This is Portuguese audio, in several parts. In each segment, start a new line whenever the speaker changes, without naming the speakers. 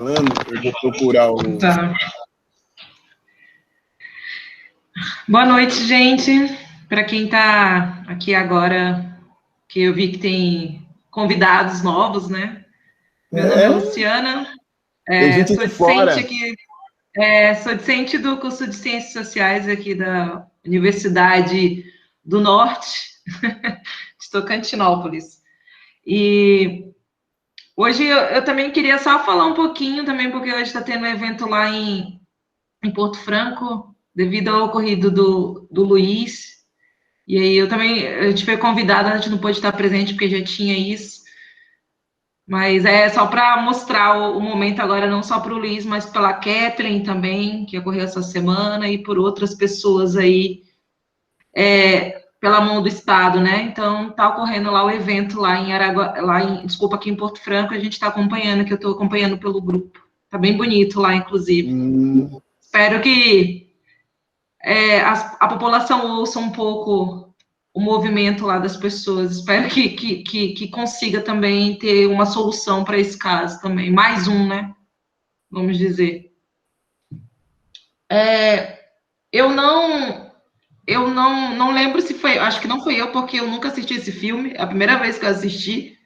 Eu vou procurar o...
Tá. Boa noite, gente. Para quem está aqui agora, que eu vi que tem convidados novos, né? Meu nome é Luciana, sou discente aqui, sou discente do curso de Ciências Sociais aqui da Universidade do Norte, de Tocantinópolis. E hoje eu também queria só falar um pouquinho também, porque hoje está tendo um evento lá em Porto Franco, devido ao ocorrido do Luiz. E aí a gente foi convidada, a gente não pôde estar presente porque já tinha isso. Mas é só para mostrar o momento agora, não só para o Luiz, mas pela Kathleen também, que ocorreu essa semana, e por outras pessoas aí, pela mão do Estado, né? Então, está ocorrendo lá o evento lá em aqui em Porto Franco, a gente está acompanhando, que eu estou acompanhando pelo grupo. Está bem bonito lá, inclusive. Espero que a população ouça um pouco o movimento lá das pessoas. Espero que consiga também ter uma solução para esse caso também. Mais um, né? Vamos dizer. Eu não lembro se foi... Acho que não foi eu, porque eu nunca assisti esse filme. É a primeira vez que eu assisti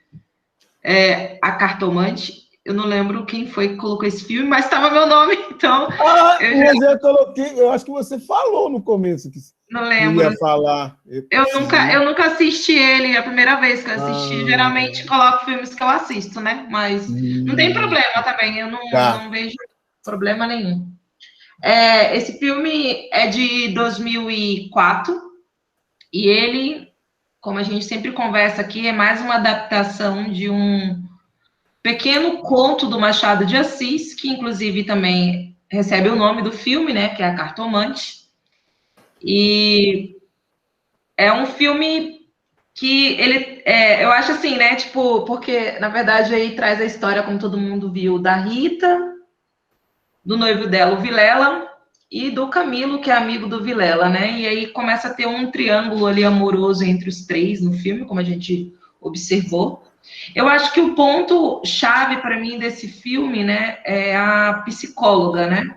A Cartomante. Eu não lembro quem foi que colocou esse filme, mas estava meu nome, então...
mas eu coloquei... Eu acho que você falou no começo que
não lembro.
ia falar.
Eu nunca assisti ele, é a primeira vez que eu assisti. Geralmente coloco filmes que eu assisto, né? Mas não tem problema também, eu não vejo problema nenhum. Esse filme é de 2004 e ele, como a gente sempre conversa aqui, é mais uma adaptação de um pequeno conto do Machado de Assis, que inclusive também recebe o nome do filme, né? Que é A Cartomante. E é um filme que ele, eu acho assim, né, tipo, porque, na verdade, aí traz a história, como todo mundo viu, da Rita, do noivo dela, o Vilela, e do Camilo, que é amigo do Vilela, né, e aí começa a ter um triângulo ali amoroso entre os três no filme, como a gente observou. Eu acho que o ponto-chave para mim desse filme, né, é a psicóloga, né,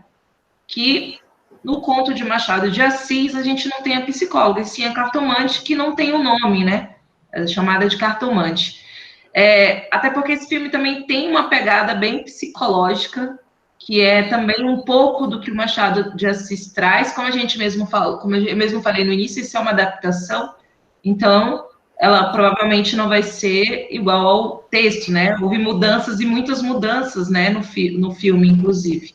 que no conto de Machado de Assis, a gente não tem a psicóloga, e sim a cartomante, que não tem o nome, né? É chamada de cartomante. Até porque esse filme também tem uma pegada bem psicológica, que é também um pouco do que o Machado de Assis traz, como a gente mesmo falou, como eu mesmo falei no início, isso é uma adaptação, então ela provavelmente não vai ser igual ao texto, né? Houve mudanças e muitas mudanças, né, no filme, inclusive.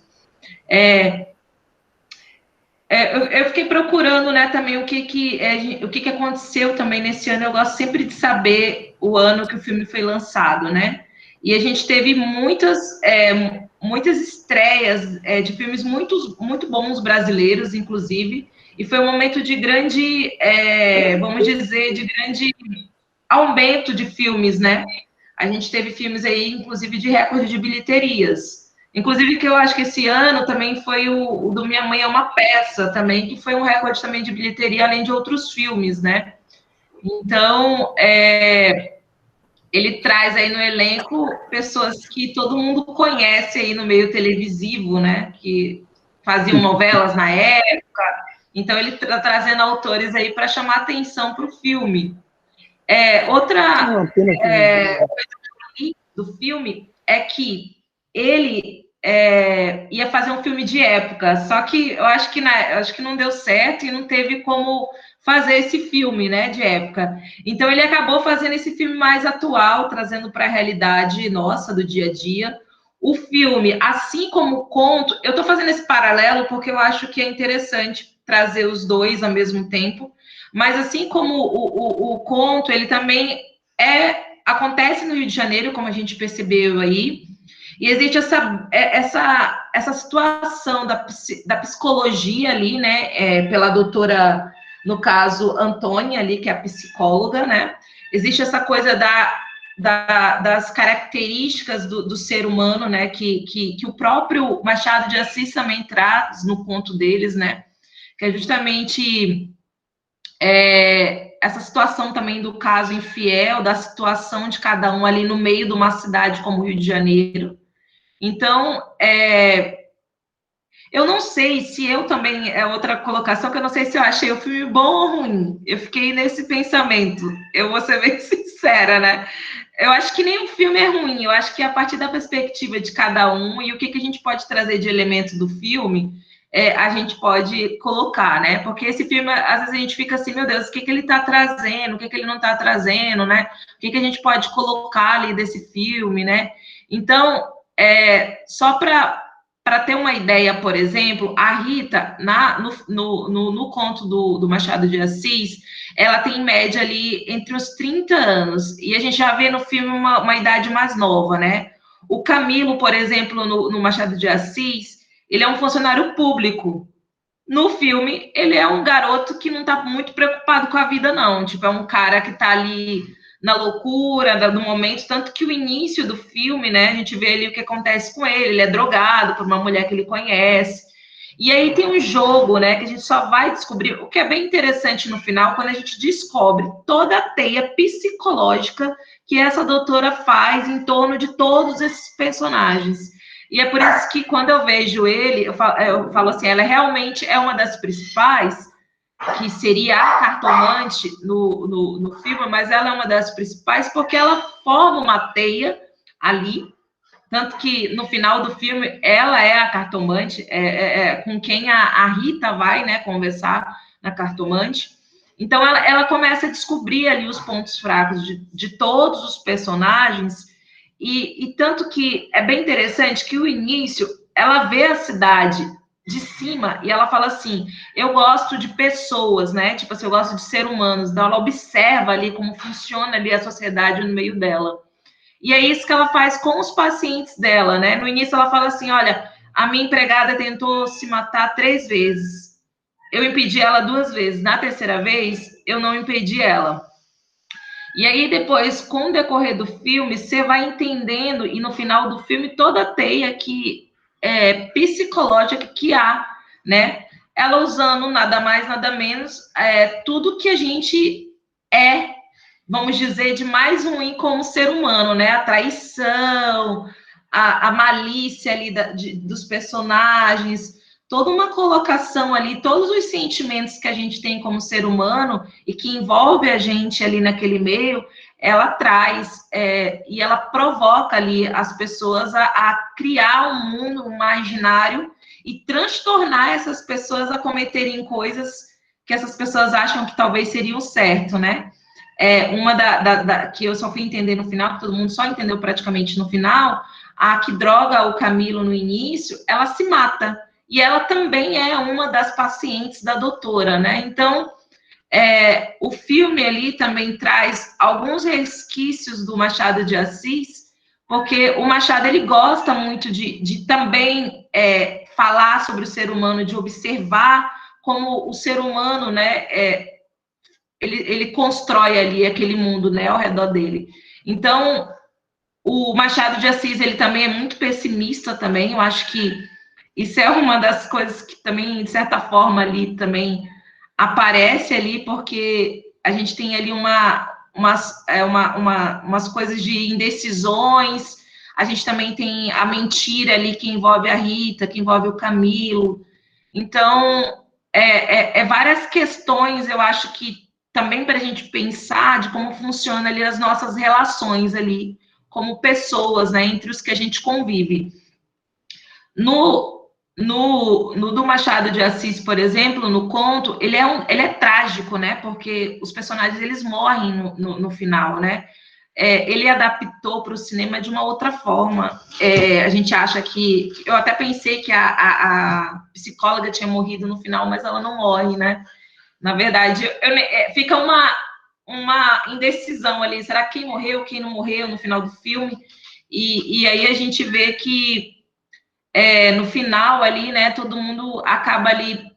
Eu fiquei procurando, né, também o que aconteceu também nesse ano. Eu gosto sempre de saber o ano que o filme foi lançado, né? E a gente teve muitas estreias de filmes muito bons brasileiros, inclusive, e foi um momento de grande, vamos dizer, de grande aumento de filmes, né? A gente teve filmes aí, inclusive, de recorde de bilheterias. Inclusive, que eu acho que esse ano também foi o do Minha Mãe é uma Peça, também, que foi um recorde também de bilheteria, além de outros filmes, né? Então, ele traz aí no elenco pessoas que todo mundo conhece aí no meio televisivo, né? Que faziam novelas na época. Então, ele está trazendo autores aí para chamar atenção para o filme. Outra coisa do filme é que ele ia fazer um filme de época, só que eu acho que não deu certo e não teve como fazer esse filme, né, de época. Então ele acabou fazendo esse filme mais atual, trazendo para a realidade nossa do dia a dia. O filme, assim como o conto, eu estou fazendo esse paralelo porque eu acho que é interessante trazer os dois ao mesmo tempo, mas assim como o conto, ele também acontece no Rio de Janeiro, como a gente percebeu aí, e existe essa situação da psicologia ali, né, pela doutora, no caso, Antônia ali, que é a psicóloga, né, existe essa coisa das características do ser humano, né, que o próprio Machado de Assis também traz no conto deles, né, que é justamente essa situação também do caso infiel, da situação de cada um ali no meio de uma cidade como o Rio de Janeiro. Então, eu não sei se eu também, é outra colocação, que eu não sei se eu achei o filme bom ou ruim. Eu fiquei nesse pensamento. Eu vou ser bem sincera, né? Eu acho que nem o filme é ruim. Eu acho que a partir da perspectiva de cada um e o que, que a gente pode trazer de elementos do filme, a gente pode colocar, né? Porque esse filme, às vezes a gente fica assim, meu Deus, o que, que ele está trazendo? O que, que ele não está trazendo, né? O que, que a gente pode colocar ali desse filme, né? Então, só para ter uma ideia, por exemplo, a Rita, no conto do Machado de Assis, ela tem em média ali entre os 30 anos, e a gente já vê no filme uma idade mais nova, né? O Camilo, por exemplo, no Machado de Assis, ele é um funcionário público. No filme, ele é um garoto que não está muito preocupado com a vida, não. Tipo, é um cara que está ali na loucura do momento, tanto que o início do filme, né, a gente vê ali o que acontece com ele é drogado por uma mulher que ele conhece, e aí tem um jogo, né, que a gente só vai descobrir, o que é bem interessante no final, quando a gente descobre toda a teia psicológica que essa doutora faz em torno de todos esses personagens. E é por isso que quando eu vejo ele, eu falo assim, ela realmente é uma das principais, que seria a cartomante no filme, mas ela é uma das principais porque ela forma uma teia ali, tanto que no final do filme ela é a cartomante, com quem a Rita vai, né, conversar na cartomante. Então ela começa a descobrir ali os pontos fracos de todos os personagens, e tanto que é bem interessante que o início, ela vê a cidade de cima, e ela fala assim, eu gosto de pessoas, né, tipo assim, eu gosto de seres humanos, então ela observa ali como funciona ali a sociedade no meio dela. E é isso que ela faz com os pacientes dela, né, no início ela fala assim, olha, a minha empregada tentou se matar 3 vezes, eu impedi ela 2 vezes, na terceira vez, eu não impedi ela. E aí, depois, com o decorrer do filme, você vai entendendo, e no final do filme, toda a teia psicológica que há, né? Ela usando nada mais, nada menos, tudo que a gente vamos dizer, de mais ruim como ser humano, né? A traição, a malícia ali dos personagens, toda uma colocação ali, todos os sentimentos que a gente tem como ser humano e que envolve a gente ali naquele meio, ela traz e ela provoca ali as pessoas a criar um mundo imaginário e transtornar essas pessoas a cometerem coisas que essas pessoas acham que talvez seriam certo, né? Uma que eu só fui entender no final, que todo mundo só entendeu praticamente no final, a que droga o Camilo no início, ela se mata. E ela também é uma das pacientes da doutora, né? Então, o filme ali também traz alguns resquícios do Machado de Assis, porque o Machado, ele gosta muito de também falar sobre o ser humano, de observar como o ser humano, né, ele constrói ali aquele mundo, né, ao redor dele. Então, o Machado de Assis, ele também é muito pessimista também, eu acho que isso é uma das coisas que também, de certa forma, ali também aparece ali, porque a gente tem ali umas coisas de indecisões, a gente também tem a mentira ali que envolve a Rita, que envolve o Camilo. Então, várias questões, eu acho que também para a gente pensar de como funciona ali as nossas relações ali, como pessoas, né, entre os que a gente convive. No do Machado de Assis, por exemplo, no conto, ele é trágico, né, porque os personagens, eles morrem no final, né, ele adaptou para o cinema de uma outra forma. A gente acha que... Eu até pensei que a psicóloga tinha morrido no final, mas ela não morre, né? Na verdade, fica uma indecisão ali. Será quem morreu, quem não morreu no final do filme? E aí a gente vê que no final ali, né, todo mundo acaba ali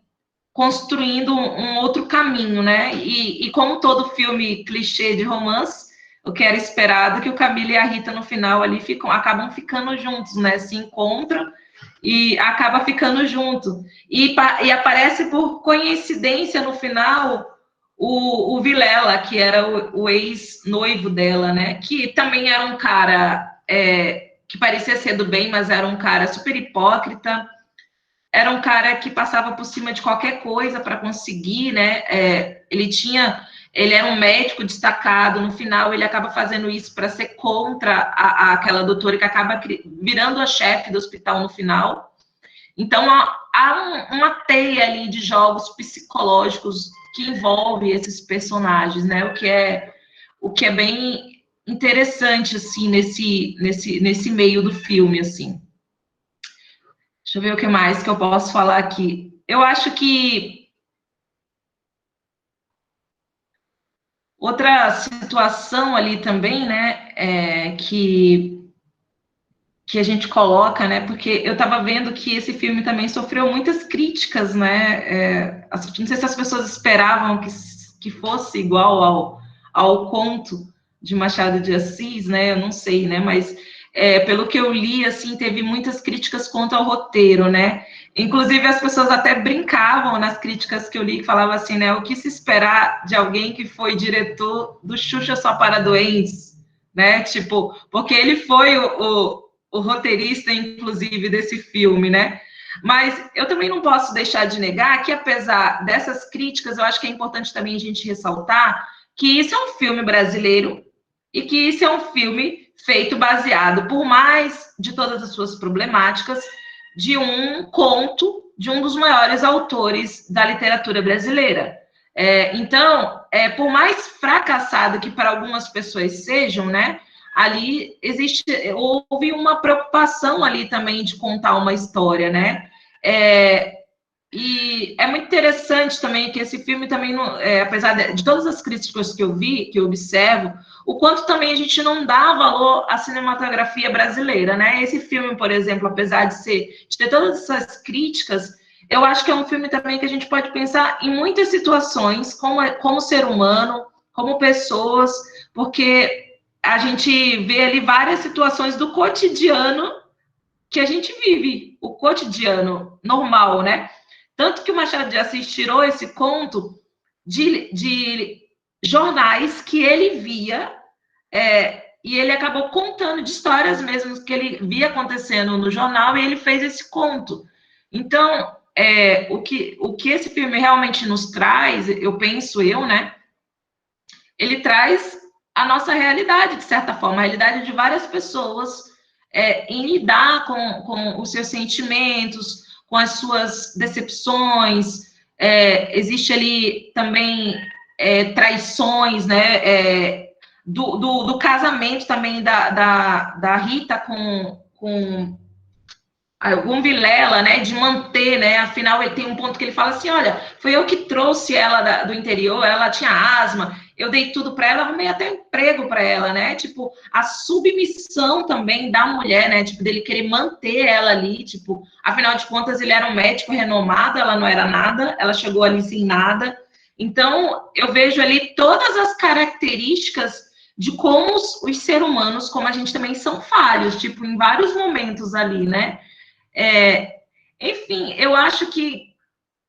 construindo um outro caminho, né? E como todo filme clichê de romance, o que era esperado que o Camilo e a Rita no final ali acabam ficando juntos, né? Se encontram e acaba ficando junto. E aparece por coincidência no final o Vilela, que era o ex-noivo dela, né? Que também era um cara que parecia ser do bem, mas era um cara super hipócrita, era um cara que passava por cima de qualquer coisa para conseguir, né? Ele era um médico destacado, no final ele acaba fazendo isso para ser contra aquela doutora que acaba virando a chefe do hospital no final. Então, há uma teia ali de jogos psicológicos que envolve esses personagens, né? O que é bem interessante, assim, nesse meio do filme, assim. Deixa eu ver o que mais que eu posso falar aqui. Eu acho que outra situação ali também, né, que a gente coloca, né, porque eu estava vendo que esse filme também sofreu muitas críticas, né, não sei se as pessoas esperavam que fosse igual ao conto de Machado de Assis, né, eu não sei, né, mas pelo que eu li, assim, teve muitas críticas quanto ao roteiro, né, inclusive as pessoas até brincavam nas críticas que eu li, que falavam assim, né, o que se esperar de alguém que foi diretor do Xuxa Só para Doentes, né, tipo, porque ele foi o roteirista, inclusive, desse filme, né? Mas eu também não posso deixar de negar que, apesar dessas críticas, eu acho que é importante também a gente ressaltar que isso é um filme brasileiro e que isso é um filme feito baseado, por mais de todas as suas problemáticas, de um conto de um dos maiores autores da literatura brasileira. Então, por mais fracassado que para algumas pessoas sejam, né? Ali houve uma preocupação ali também de contar uma história, né? E é muito interessante também que esse filme também, apesar de todas as críticas que eu vi, que eu observo, o quanto também a gente não dá valor à cinematografia brasileira, né? Esse filme, por exemplo, apesar de ter todas essas críticas, eu acho que é um filme também que a gente pode pensar em muitas situações, como ser humano, como pessoas, porque a gente vê ali várias situações do cotidiano que a gente vive, o cotidiano normal, né? Tanto que o Machado de Assis tirou esse conto de jornais que ele via, e ele acabou contando de histórias mesmo que ele via acontecendo no jornal, e ele fez esse conto. Então, o que esse filme realmente nos traz, né? Ele traz a nossa realidade, de certa forma, a realidade de várias pessoas em lidar com os seus sentimentos, com as suas decepções. Existe ali também traições, né? Do casamento também da Rita com algum Vilela, né, de manter, né, afinal ele tem um ponto que ele fala assim, olha, foi eu que trouxe ela do interior, ela tinha asma, eu dei tudo para ela, arrumei até emprego para ela, né, tipo, a submissão também da mulher, né, tipo, dele querer manter ela ali, tipo, afinal de contas ele era um médico renomado, ela não era nada, ela chegou ali sem nada, então eu vejo ali todas as características de como os seres humanos, como a gente também são falhos, tipo, em vários momentos ali, né, enfim, eu acho que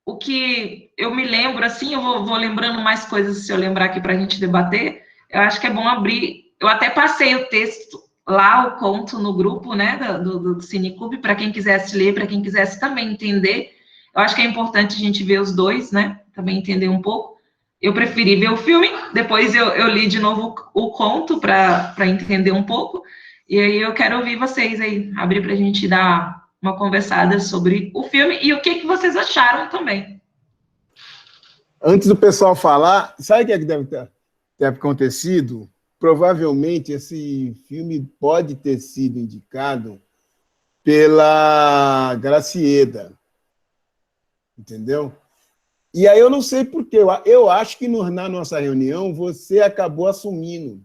o que eu me lembro, assim, eu vou lembrando mais coisas se eu lembrar aqui para a gente debater, eu acho que é bom abrir, eu até passei o texto lá, o conto no grupo, né, do Cineclube, para quem quisesse ler, para quem quisesse também entender, eu acho que é importante a gente ver os dois, né, também entender um pouco, eu preferi ver o filme, depois eu li de novo o conto para entender um pouco, e aí eu quero ouvir vocês aí, abrir para a gente dar uma conversada sobre o filme e o que vocês acharam também.
Antes do pessoal falar, sabe o que deve ter acontecido? Provavelmente esse filme pode ter sido indicado pela Gracieda, entendeu? E aí eu não sei por quê. Eu acho que na nossa reunião você acabou assumindo.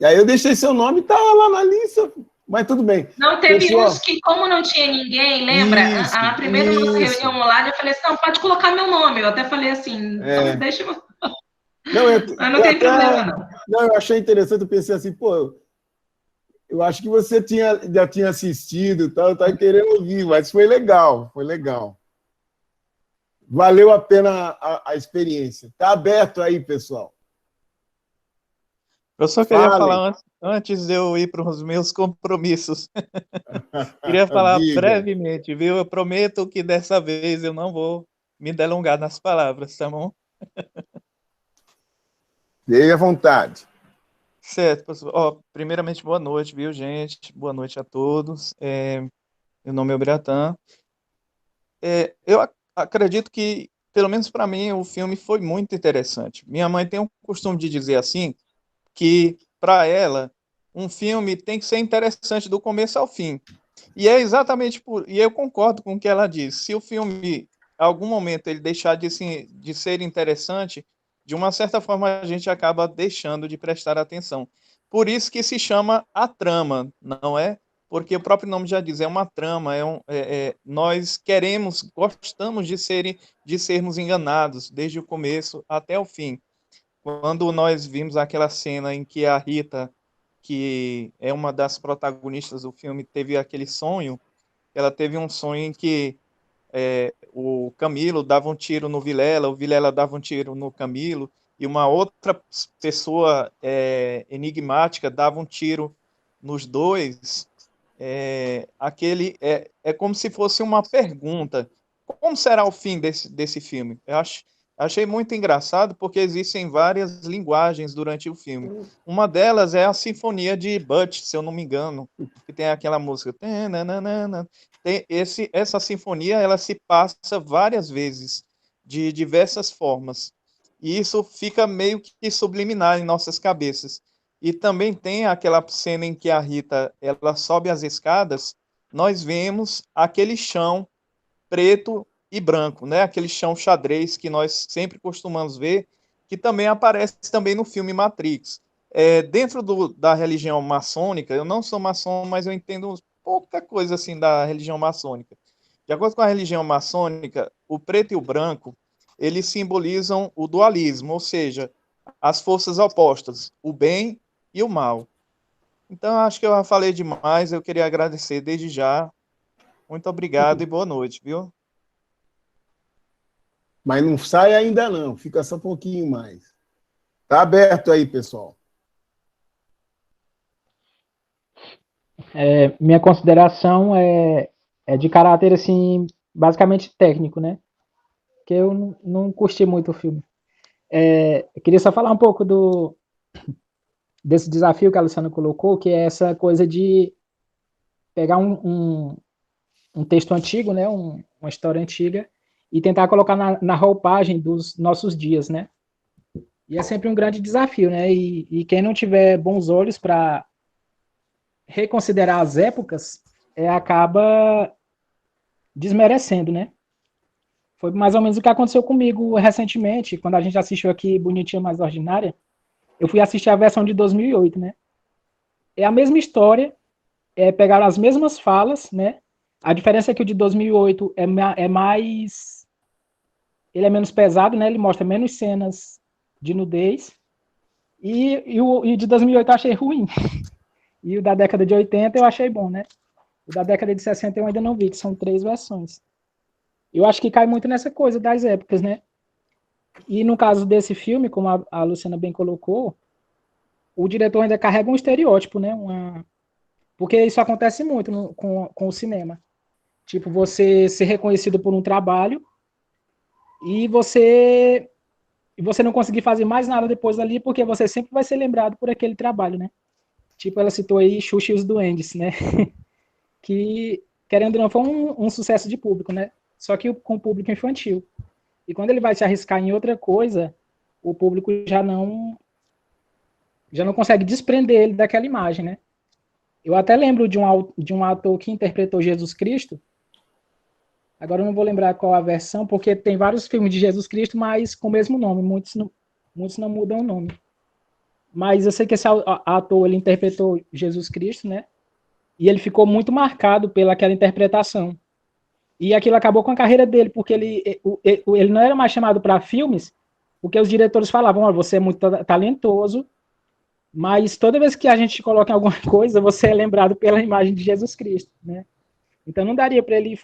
E aí eu deixei seu nome, estava lá na lista, mas tudo bem.
Não, teve uns que, como não tinha ninguém, lembra? A primeira nossa reunião online, eu falei assim, não, pode colocar meu nome. Eu até falei assim, então deixa eu... Mas não tem problema, não.
Não, eu achei interessante, eu pensei assim, pô, eu acho que você já tinha assistido, eu estava querendo ouvir, mas foi legal, foi legal. Valeu a pena a experiência. Está aberto aí, pessoal.
Eu só queria
Fale.
falar antes de eu ir para os meus compromissos. Queria falar
Diga.
brevemente, viu? Eu prometo que dessa vez eu não vou me delongar nas palavras, tá bom?
Fique à vontade.
Certo, pessoal. Ó, primeiramente, boa noite, viu, gente? Boa noite a todos. Meu nome é Biratã. Eu acredito que, pelo menos para mim, o filme foi muito interessante. Minha mãe tem um costume de dizer assim, que para ela, um filme tem que ser interessante do começo ao fim. E é exatamente por. E eu concordo com o que ela diz. Se o filme, em algum momento, ele deixar de ser interessante, de uma certa forma a gente acaba deixando de prestar atenção. Por isso que se chama a trama, não é? Porque o próprio nome já diz, é uma trama, nós gostamos de sermos enganados desde o começo até o fim. Quando nós vimos aquela cena em que a Rita, que é uma das protagonistas do filme, teve aquele sonho, ela teve um sonho em que o Camilo dava um tiro no Vilela, o Vilela dava um tiro no Camilo, e uma outra pessoa enigmática dava um tiro nos dois. É como se fosse uma pergunta. Como será o fim desse filme? Achei muito engraçado porque existem várias linguagens durante o filme. Uma delas é a Sinfonia de Butch, se eu não me engano, que tem aquela música. Essa sinfonia ela se passa várias vezes, de diversas formas. E isso fica meio que subliminar em nossas cabeças. E também tem aquela cena em que a Rita ela sobe as escadas, nós vemos aquele chão preto e branco, né? Aquele chão xadrez que nós sempre costumamos ver, que também aparece também no filme Matrix. Dentro da religião maçônica, eu não sou maçom, mas eu entendo pouca coisa assim da religião maçônica. De acordo com a religião maçônica, o preto e o branco, eles simbolizam o dualismo, ou seja, as forças opostas, o bem e o mal. Então, acho que eu já falei demais, eu queria agradecer desde já. Muito obrigado e boa noite, viu?
Mas não sai ainda não, fica só um pouquinho mais. Tá aberto aí, pessoal.
Minha consideração é de caráter, assim, basicamente técnico, né? Porque eu não curti muito o filme. Eu queria só falar um pouco desse desafio que a Luciana colocou, que é essa coisa de pegar um texto antigo, né? Uma história antiga, e tentar colocar na roupagem dos nossos dias, né? E é sempre um grande desafio, né? E quem não tiver bons olhos para reconsiderar as épocas, acaba desmerecendo, né? Foi mais ou menos o que aconteceu comigo recentemente, quando a gente assistiu aqui Bonitinha Mais Ordinária. Eu fui assistir a versão de 2008, né? É a mesma história, pegaram as mesmas falas, né? A diferença é que o de 2008 é mais... Ele é menos pesado, né? Ele mostra menos cenas de nudez. E o de 2008 eu achei ruim. E o da década de 80 eu achei bom, né? O da década de 60 eu ainda não vi, que são 3 versões. Eu acho que cai muito nessa coisa das épocas, né? E no caso desse filme, como a Luciana bem colocou, o diretor ainda carrega um estereótipo, né? Porque isso acontece muito com o cinema. Tipo, você ser reconhecido por um trabalho e você não conseguir fazer mais nada depois dali, porque você sempre vai ser lembrado por aquele trabalho, né? Tipo, ela citou aí Xuxa e os Duendes, né? Que, querendo ou não, foi um sucesso de público, né? Só que com o público infantil. E quando ele vai se arriscar em outra coisa, o público já não consegue desprender ele daquela imagem, né? Eu até lembro de um ator que interpretou Jesus Cristo. Agora eu não vou lembrar qual a versão, porque tem vários filmes de Jesus Cristo, mas com o mesmo nome. Muitos não mudam o nome. Mas eu sei que esse ator, ele interpretou Jesus Cristo, né? E ele ficou muito marcado pelaquela interpretação. E aquilo acabou com a carreira dele, porque ele não era mais chamado para filmes, porque os diretores falavam, olha, você é muito talentoso, mas toda vez que a gente coloca em alguma coisa, você é lembrado pela imagem de Jesus Cristo, né? Então não daria para ele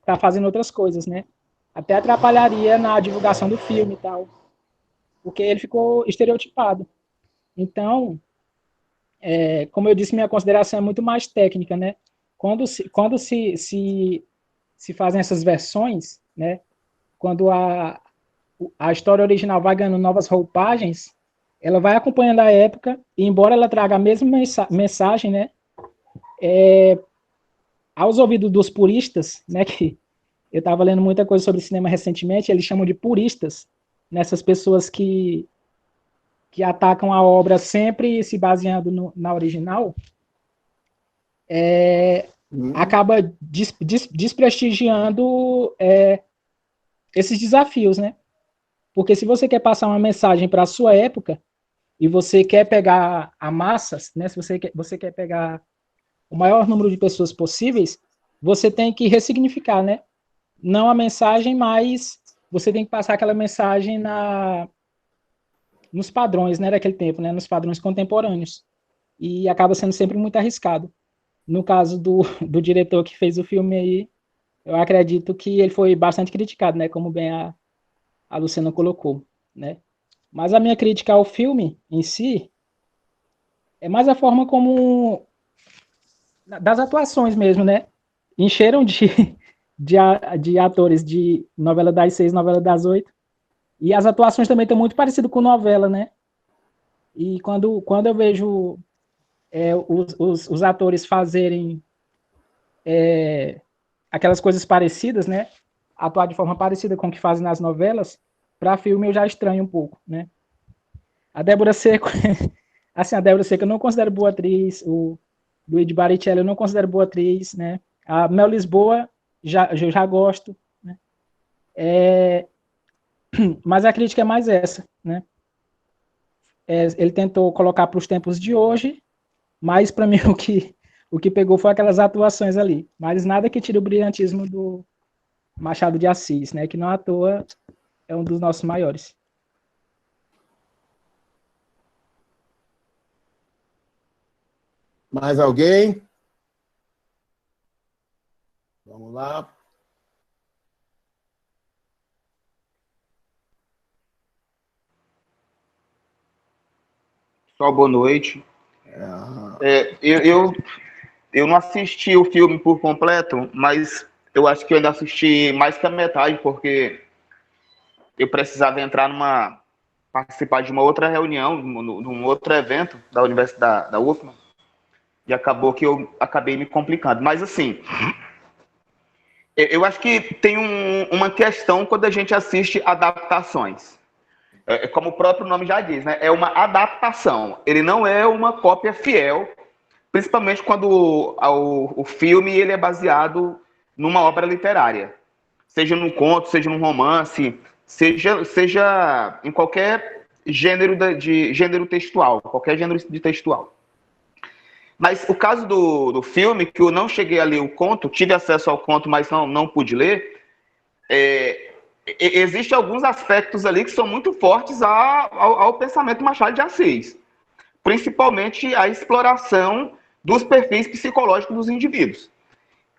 tá fazendo outras coisas, né? Até atrapalharia na divulgação do filme e tal, porque ele ficou estereotipado. Então, como eu disse, minha consideração é muito mais técnica, né? Quando se fazem essas versões, né? Quando a história original vai ganhando novas roupagens, ela vai acompanhando a época, e embora ela traga a mesma mensagem, né? Aos ouvidos dos puristas, né? Que eu estava lendo muita coisa sobre cinema recentemente, eles chamam de puristas, nessas pessoas que atacam a obra sempre se baseando na original, acaba desprestigiando esses desafios, né? Porque se você quer passar uma mensagem para a sua época e você quer pegar a massas, né? Se você quer pegar o maior número de pessoas possíveis, você tem que ressignificar, né? Não a mensagem, mas você tem que passar aquela mensagem nos padrões, né, daquele tempo, né? Nos padrões contemporâneos. E acaba sendo sempre muito arriscado. No caso do diretor que fez o filme aí, eu acredito que ele foi bastante criticado, né? Como bem a Luciana colocou, né? Mas a minha crítica ao filme em si é mais a forma como das atuações mesmo, né? Encheram de atores de novela das 6, novela das 8, e as atuações também estão muito parecidas com novela, né? E quando eu vejo os atores fazerem aquelas coisas parecidas, né? Atuar de forma parecida com o que fazem nas novelas, para filme eu já estranho um pouco, né? A Débora Seco, assim, a Débora Seco eu não considero boa atriz, o Luigi Baricelli eu não considero boa atriz, né? A Mel Lisboa eu já gosto, né? Mas a crítica é mais essa, né? Ele tentou colocar para os tempos de hoje, mas para mim o que pegou foi aquelas atuações ali, mas nada que tire o brilhantismo do Machado de Assis, né? Que não à toa é um dos nossos maiores.
Mais alguém? Vamos lá.
Só boa noite. Eu não assisti o filme por completo, mas eu acho que eu ainda assisti mais que a metade, porque eu precisava participar de uma outra reunião, num outro evento da Universidade da UFMA, e acabou que eu acabei me complicando. Mas, assim, eu acho que tem uma questão quando a gente assiste adaptações. Como o próprio nome já diz, né? É uma adaptação. Ele não é uma cópia fiel, principalmente quando o filme ele é baseado numa obra literária. Seja num conto, seja num romance, seja em qualquer gênero de gênero textual, qualquer gênero de textual. Mas o caso do filme, que eu não cheguei a ler o conto, tive acesso ao conto, mas não pude ler, existem alguns aspectos ali que são muito fortes ao pensamento Machado de Assis, principalmente a exploração dos perfis psicológicos dos indivíduos.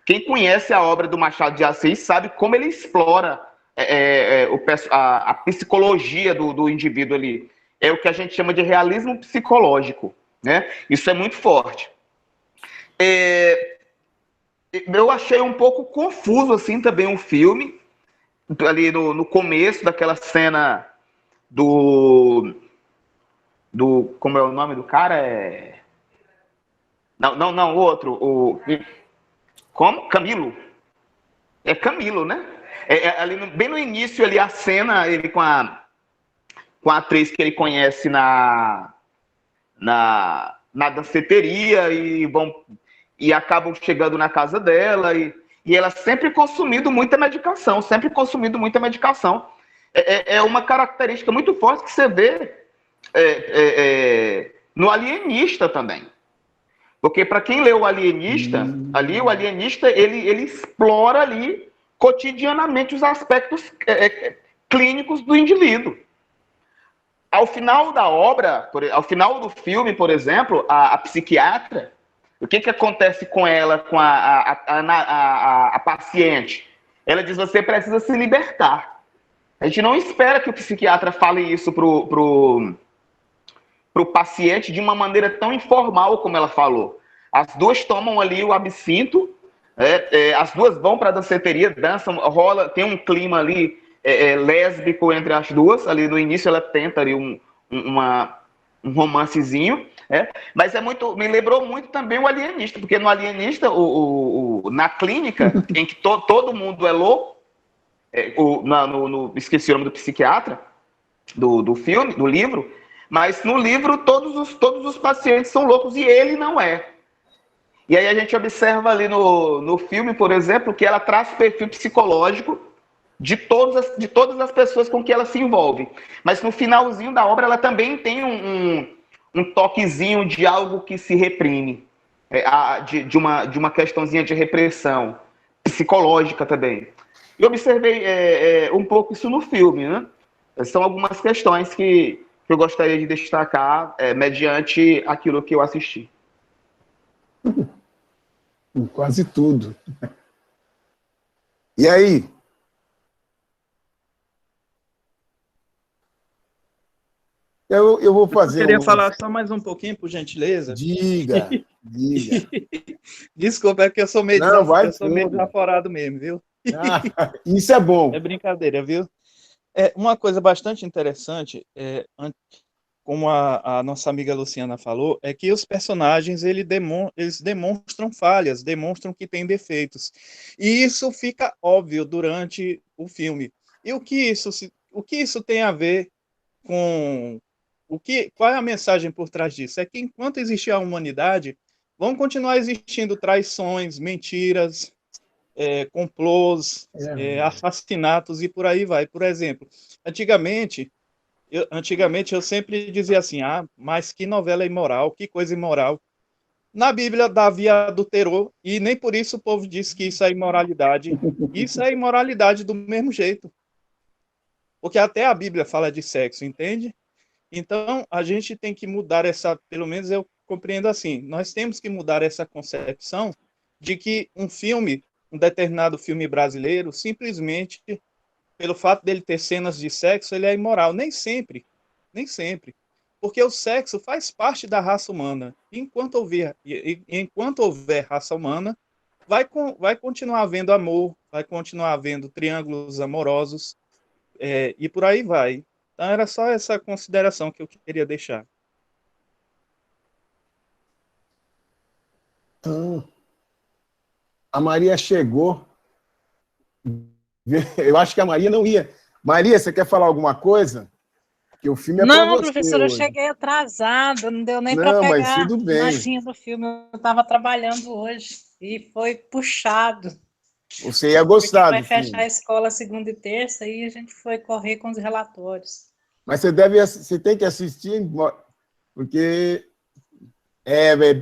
Quem conhece a obra do Machado de Assis sabe como ele explora a psicologia do indivíduo ali. É o que a gente chama de realismo psicológico, né? Isso é muito forte. Eu achei um pouco confuso assim também o filme, ali no começo daquela cena do como é o nome do cara? Não, o outro, como? Camilo. É Camilo, né? Ali bem no início ali a cena, ele com a atriz que ele conhece na danceteria e acabam chegando na casa dela e ela sempre consumindo muita medicação, É uma característica muito forte que você vê no Alienista também. Porque para quem lê o Alienista, o Alienista ele explora ali cotidianamente os aspectos clínicos do indivíduo. Ao final da obra, ao final do filme, por exemplo, a psiquiatra, o que acontece com ela, com a paciente? Ela diz, você precisa se libertar. A gente não espera que o psiquiatra fale isso pro para o paciente de uma maneira tão informal como ela falou. As duas tomam ali o absinto, as duas vão para a danceteria, dançam, rola, tem um clima ali lésbico entre as duas. Ali no início ela tenta ali um romancezinho, mas me lembrou muito também o Alienista, porque no Alienista, na clínica, em que todo mundo é louco, esqueci o nome do psiquiatra, do filme, do livro, mas no livro todos os pacientes são loucos e ele não é. E aí a gente observa ali no filme, por exemplo, que ela traz perfil psicológico de todas as pessoas com que ela se envolve. Mas no finalzinho da obra ela também tem um toquezinho de algo que se reprime, de uma questãozinha de repressão psicológica também. E observei um pouco isso no filme, né? São algumas questões que eu gostaria de destacar mediante aquilo que eu assisti.
Quase tudo. E aí? Eu vou fazer.
Eu queria falar só mais um pouquinho, por gentileza.
Diga.
Desculpa, é que eu sou meio desaforado mesmo, viu?
Isso é bom.
É brincadeira, viu? Uma coisa bastante interessante, como a nossa amiga Luciana falou, é que os personagens eles demonstram falhas, demonstram que têm defeitos. E isso fica óbvio durante o filme. E o que isso tem a ver com... Qual é a mensagem por trás disso? É que enquanto existir a humanidade, vão continuar existindo traições, mentiras, complôs, assassinatos e por aí vai. Por exemplo, antigamente eu sempre dizia assim, mas que novela imoral, que coisa imoral. Na Bíblia, Davi adulterou e nem por isso o povo diz que isso é imoralidade. Isso é imoralidade do mesmo jeito. Porque até a Bíblia fala de sexo, entende? Então, a gente tem que mudar pelo menos eu compreendo assim, nós temos que mudar essa concepção de que um determinado filme brasileiro, simplesmente, pelo fato dele ter cenas de sexo, ele é imoral. Nem sempre. Porque o sexo faz parte da raça humana. Enquanto houver raça humana, vai continuar havendo amor, vai continuar havendo triângulos amorosos, e por aí vai. Então, era só essa consideração que eu queria deixar.
A Maria chegou. Eu acho que a Maria não ia. Maria, você quer falar alguma coisa? Porque o filme é para você.
Não, professor, eu cheguei atrasada, não deu nem para pegar a notinha do filme. Eu estava trabalhando hoje e foi puxado.
Você ia gostar
do filme. Vai fechar a escola segunda e terça e a gente foi correr com os relatórios.
Mas você tem que assistir, porque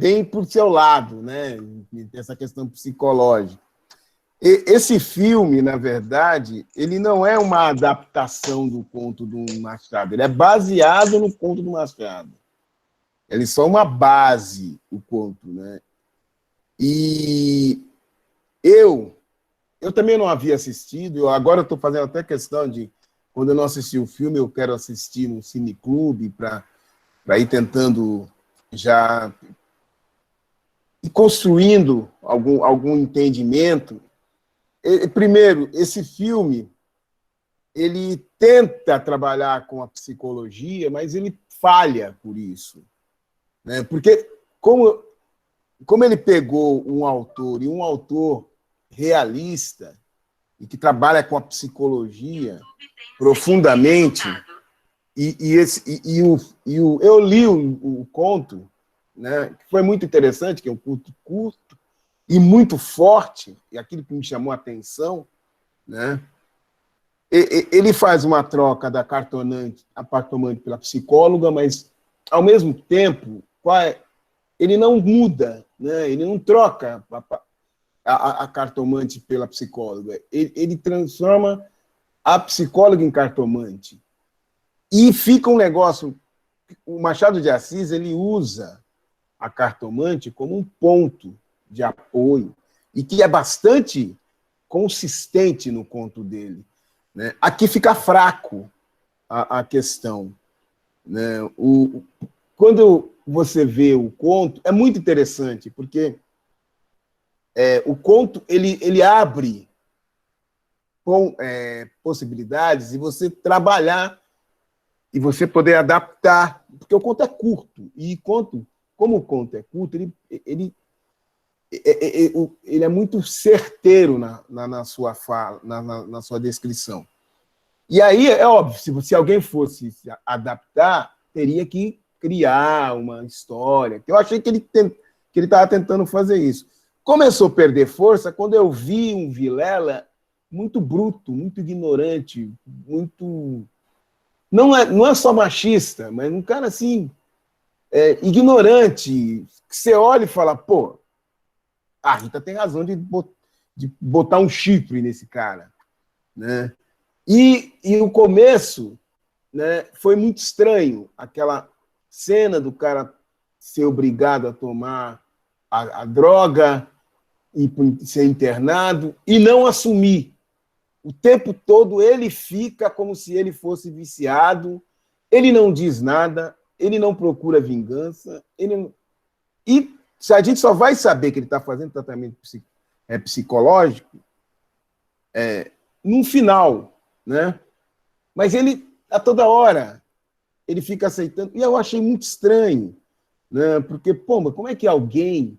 bem por seu lado, né? Essa questão psicológica. Esse filme, na verdade, ele não é uma adaptação do conto do Machado, ele é baseado no conto do Machado. Ele é só uma base, o conto, né? E eu também não havia assistido, agora eu estou fazendo até questão de, quando eu não assisti o filme, eu quero assistir no cineclube para ir tentando já ir construindo algum entendimento. Primeiro, esse filme, ele tenta trabalhar com a psicologia, mas ele falha por isso, né? Porque como ele pegou um autor realista e que trabalha com a psicologia profundamente, eu li o conto, né, que foi muito interessante, que é um conto curto e muito forte, e aquilo que me chamou a atenção, né? Ele faz uma troca da cartomante pela psicóloga, mas, ao mesmo tempo, ele não muda, né? Ele não troca a cartomante pela psicóloga. Ele transforma a psicóloga em cartomante. E fica um negócio... O Machado de Assis, ele usa a cartomante como um ponto de apoio, e que é bastante consistente no conto dele, né? Aqui fica fraco a questão, né? quando você vê o conto, é muito interessante, porque o conto ele abre com possibilidades de você trabalhar e você poder adaptar, porque o conto é curto, e como o conto é curto, ele é muito certeiro na sua fala, na sua descrição. E aí, é óbvio, se alguém fosse se adaptar, teria que criar uma história. Eu achei que ele estava tentando fazer isso. Começou a perder força quando eu vi um Vilela muito bruto, muito ignorante, muito... Não é só machista, mas um cara assim, ignorante, que você olha e fala, pô, a Rita tem razão de botar um chifre nesse cara, né? E o começo, né, foi muito estranho, aquela cena do cara ser obrigado a tomar a droga e ser internado e não assumir. O tempo todo ele fica como se ele fosse viciado, ele não diz nada, ele não procura vingança, e a gente só vai saber que ele está fazendo tratamento psicológico no final, né? Mas ele, a toda hora, ele fica aceitando. E eu achei muito estranho, né? Porque, pô, mas como é que alguém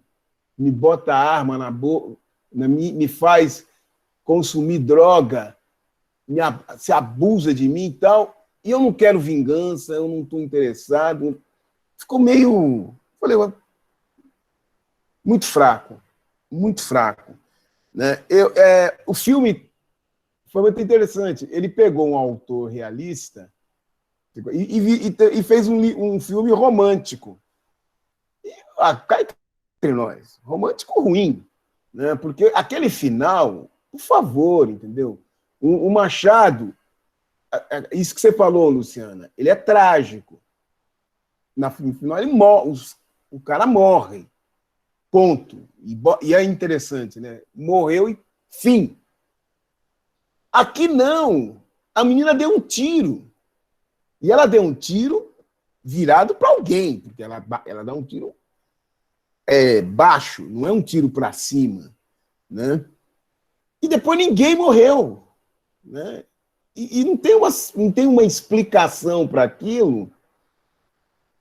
me bota a arma na boca, me faz consumir droga, se abusa de mim e tal, e eu não quero vingança, eu não estou interessado. Ficou meio... Falei, muito fraco, né? O filme foi muito interessante. Ele pegou um autor realista e fez um filme romântico. Cá entre nós, romântico ruim, né? Porque aquele final, por favor, entendeu? O Machado, isso que você falou, Luciana, ele é trágico. No final, ele morre, o cara morre. Ponto. E é interessante, né? Morreu e fim. Aqui não. A menina deu um tiro. E ela deu um tiro virado para alguém, porque ela dá um tiro baixo, não é um tiro para cima, né? E depois ninguém morreu, né? E não tem uma explicação para aquilo.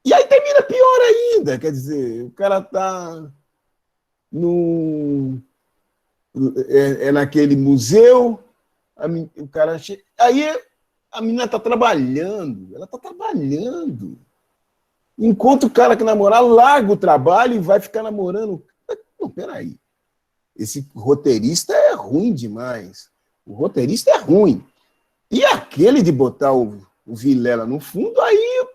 E aí termina pior ainda, quer dizer, o cara está naquele museu, o cara chega, aí a menina está trabalhando, ela está trabalhando. Enquanto o cara que namorar larga o trabalho e vai ficar namorando. Não, peraí. Esse roteirista é ruim demais. O roteirista é ruim. E aquele de botar o Vilela no fundo, aí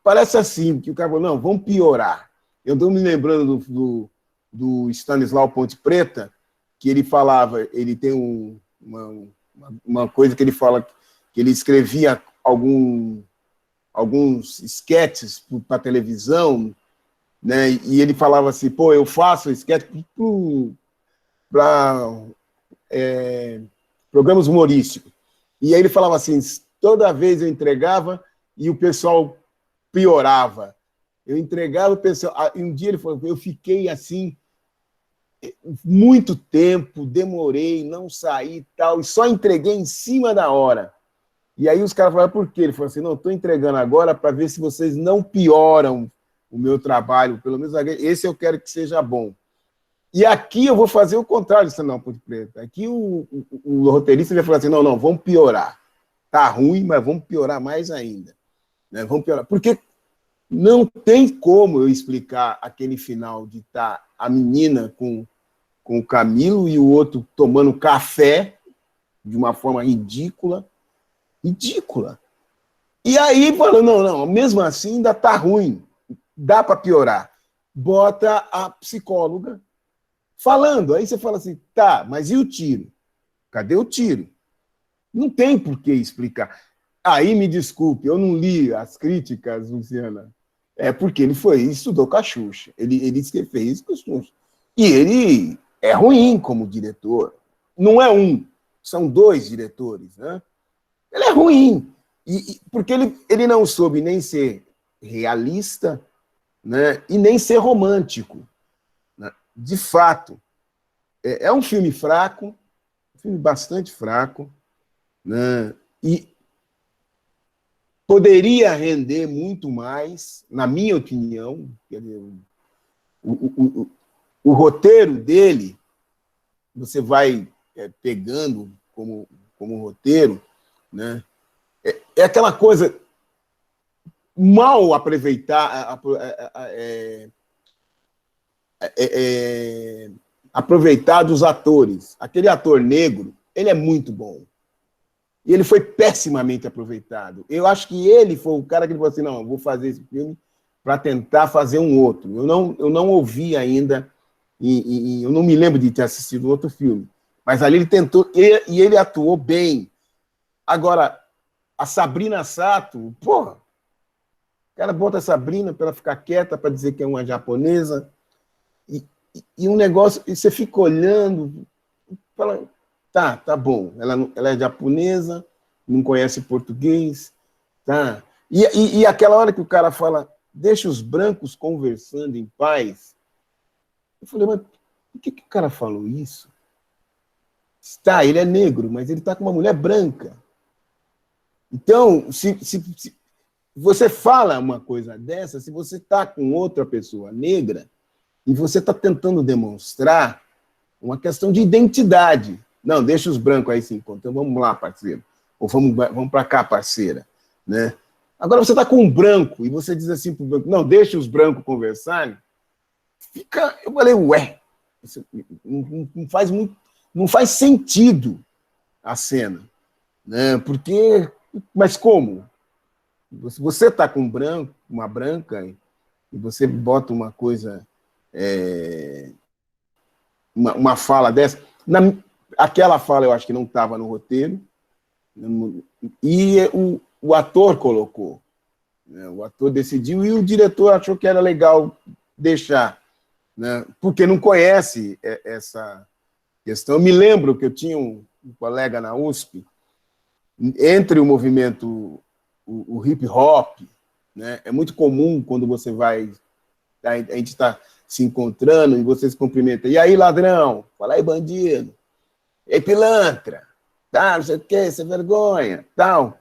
parece assim, que o cara falou, não, vamos piorar. Eu estou me lembrando do Stanislau Ponte Preta, que ele falava, ele tem uma coisa que ele fala, que ele escrevia alguns esquetes para televisão, né? E ele falava assim, pô, eu faço esquete para programas humorísticos. E aí ele falava assim, toda vez eu entregava e o pessoal piorava. Eu entregava o pessoal... E um dia ele falou, eu fiquei assim muito tempo, demorei, não saí e tal, e só entreguei em cima da hora. E aí os caras falaram, por quê? Ele falou assim, não, estou entregando agora para ver se vocês não pioram o meu trabalho, pelo menos esse eu quero que seja bom. E aqui eu vou fazer o contrário disso, não, Ponte Preta. Aqui o roteirista vai falar assim, não, vamos piorar. Tá ruim, mas vamos piorar mais ainda. Né? Vamos piorar. Porque não tem como eu explicar aquele final de estar a menina com o Camilo e o outro tomando café de uma forma ridícula. Ridícula. E aí, falando, não, mesmo assim ainda tá ruim. Dá para piorar. Bota a psicóloga falando. Aí você fala assim, tá, mas e o tiro? Cadê o tiro? Não tem por que explicar. Aí, me desculpe, eu não li as críticas, Luciana. Porque ele estudou com a Xuxa. Ele disse que ele fez com a Xuxa. E ele é ruim como diretor. Não é um, são 2 diretores, né? Ele é ruim. Porque ele não soube nem ser realista, né? E nem ser romântico, né? De fato, é um filme fraco, um filme bastante fraco, né? E poderia render muito mais, na minha opinião. Quer dizer, o roteiro dele, você vai pegando como roteiro, né? É aquela coisa mal aproveitar dos atores. Aquele ator negro, ele é muito bom. E ele foi pessimamente aproveitado. Eu acho que ele foi o cara que falou assim, não, eu vou fazer esse filme para tentar fazer um outro. Eu não ouvi ainda, e eu não me lembro de ter assistido outro filme, mas ali ele tentou, e ele atuou bem. Agora, a Sabrina Sato, porra, o cara bota a Sabrina para ela ficar quieta, para dizer que é uma japonesa, e um negócio, e você fica olhando, fala, tá bom, ela é japonesa, não conhece português, tá. E aquela hora que o cara fala, deixa os brancos conversando em paz, eu falei, mas por que o cara falou isso? Tá, ele é negro, mas ele está com uma mulher branca. Então, se você fala uma coisa dessa, se você está com outra pessoa negra, e você está tentando demonstrar uma questão de identidade. Não, deixa os brancos aí se encontram. Então, vamos lá, parceiro. Ou vamos para cá, parceira. Né? Agora, você está com um branco, e você diz assim para o branco, não, deixa os brancos conversarem. Eu falei, ué, isso não faz sentido a cena. Né? Porque, mas como? Você está com uma branca, e você bota uma coisa, uma fala dessa. Aquela fala eu acho que não estava no roteiro, e o ator colocou. Né? O ator decidiu, e o diretor achou que era legal deixar, né? Porque não conhece essa questão. Eu me lembro que eu tinha um colega na USP, entre o movimento, o hip hop, né? É muito comum quando você vai, a gente está se encontrando e você se cumprimenta. E aí, ladrão? Fala aí, bandido. E aí, pilantra? Tá, não sei o quê, você vergonha, tal.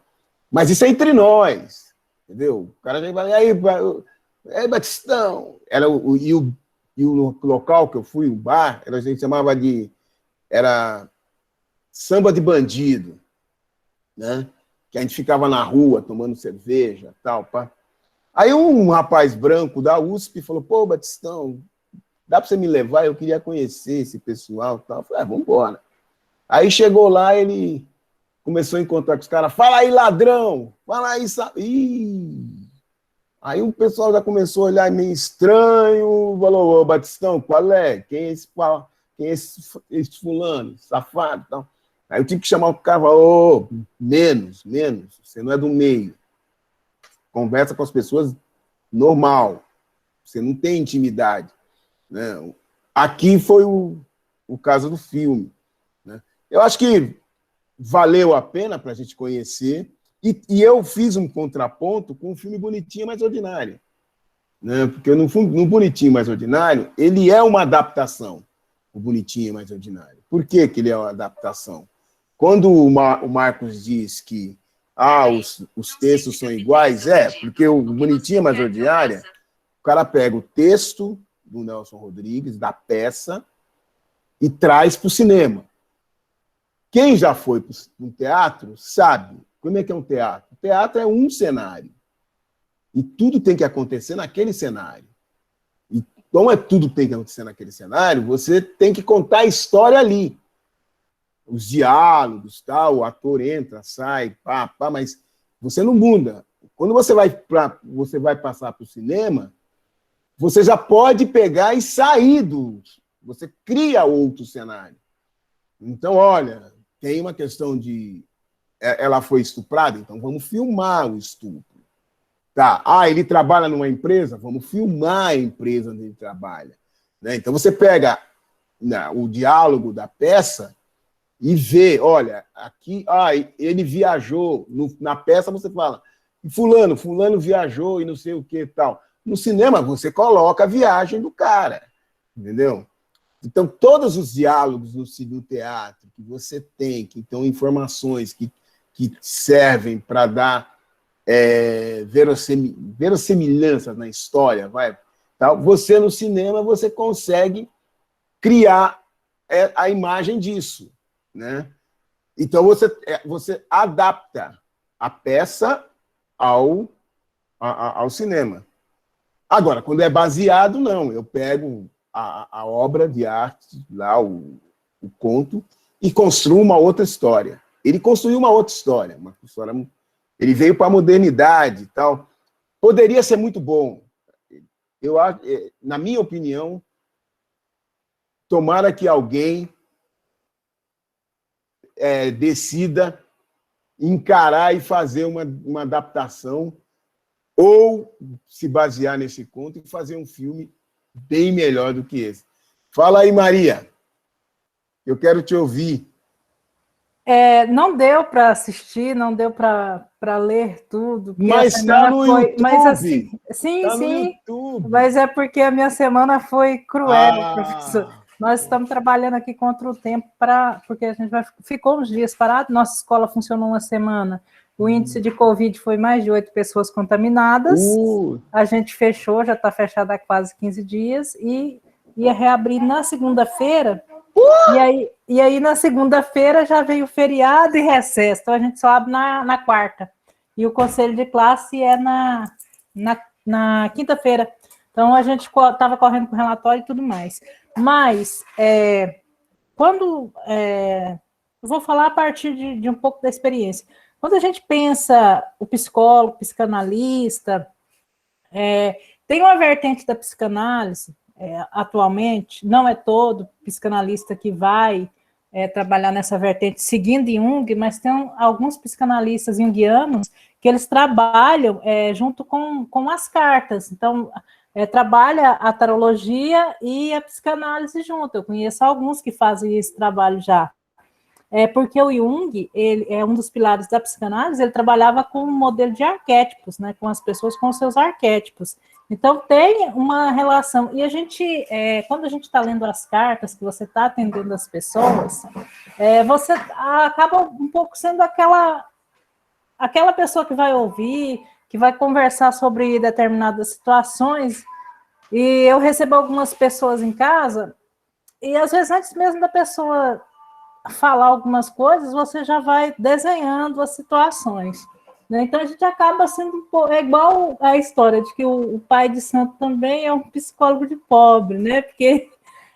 Mas isso é entre nós, entendeu? O cara já vai, e aí, Batistão? E o local que eu fui, o bar, a gente chamava era samba de bandido, né? Que a gente ficava na rua tomando cerveja, tal, pá. Aí um rapaz branco da USP falou, pô, Batistão, dá para você me levar? Eu queria conhecer esse pessoal, tal. Eu falei, vamos embora. Aí chegou lá, ele começou a encontrar com os caras, fala aí, ladrão, fala aí, Aí o pessoal já começou a olhar meio estranho, falou, ô, Batistão, qual é? Quem é esse fulano, safado, tal. Aí eu tive que chamar o cara e falar, ô, menos, você não é do meio. Conversa com as pessoas normal, você não tem intimidade. Né? Aqui foi o caso do filme. Né? Eu acho que valeu a pena para a gente conhecer, e eu fiz um contraponto com o filme Bonitinha Mais Ordinária. Né? Porque no Bonitinho Mais Ordinário, ele é uma adaptação, o Bonitinho Mais Ordinário. Por que ele é uma adaptação? Quando o Marcos diz que os textos são iguais, porque o Bonitinha Mais Ordinária, o cara pega o texto do Nelson Rodrigues, da peça, e traz para o cinema. Quem já foi para um teatro sabe como é que é um teatro. O teatro é um cenário. E tudo tem que acontecer naquele cenário. E como tudo tem que acontecer naquele cenário, você tem que contar a história ali. Os diálogos, tal, o ator entra, sai, mas você não muda. Quando você vai passar para o cinema, você já pode pegar e sair você cria outro cenário. Então, olha, tem uma questão de ela foi estuprada, então vamos filmar o estupro. Tá, ele trabalha numa empresa, vamos filmar a empresa onde ele trabalha. Né? Então você pega o diálogo da peça e vê, olha, aqui, ele viajou. Na peça você fala, fulano viajou e não sei o que e tal. No cinema, você coloca a viagem do cara, entendeu? Então, todos os diálogos no teatro que você tem, que estão informações que servem para dar verossimilhança na história, tal, você no cinema você consegue criar a imagem disso, né? Então, você adapta a peça ao cinema. Agora, quando é baseado, não. Eu pego a obra de arte, lá, o conto, e construo uma outra história. Ele construiu uma outra história. Ele veio para a modernidade e tal. Poderia ser muito bom. Na minha opinião, tomara que alguém decida encarar e fazer uma adaptação ou se basear nesse conto e fazer um filme bem melhor do que esse. Fala aí, Maria. Eu quero te ouvir.
Não deu para assistir, não deu para ler tudo.
Mas está no YouTube.
Mas assim, sim,
tá
sim. Mas é porque a minha semana foi cruel, professor. Nós estamos trabalhando aqui contra o tempo, porque a gente ficou uns dias parado, nossa escola funcionou uma semana. O índice de Covid foi mais de 8 pessoas contaminadas. A gente fechou, já está fechado há quase 15 dias, e ia reabrir na segunda-feira. E aí, na segunda-feira, já veio feriado e recesso. Então, a gente só abre na quarta. E o conselho de classe é na quinta-feira. Então, a gente estava correndo com o relatório e tudo mais. Mas, eu vou falar a partir de um pouco da experiência. Quando a gente pensa o psicólogo, psicanalista, tem uma vertente da psicanálise, atualmente, não é todo psicanalista que vai trabalhar nessa vertente seguindo Jung, mas tem alguns psicanalistas junguianos que eles trabalham junto com as cartas. Então, trabalha a tarologia e a psicanálise junto. Eu conheço alguns que fazem esse trabalho já. Porque o Jung, ele é um dos pilares da psicanálise, ele trabalhava com um modelo de arquétipos, né, com as pessoas com os seus arquétipos. Então, tem uma relação. E a gente, quando a gente está lendo as cartas, que você está atendendo as pessoas, você acaba um pouco sendo aquela pessoa que vai ouvir, que vai conversar sobre determinadas situações. E eu recebo algumas pessoas em casa, e às vezes, antes mesmo da pessoa falar algumas coisas, você já vai desenhando as situações, né? Então, a gente acaba sendo igual a história de que o pai de santo também é um psicólogo de pobre, né? Porque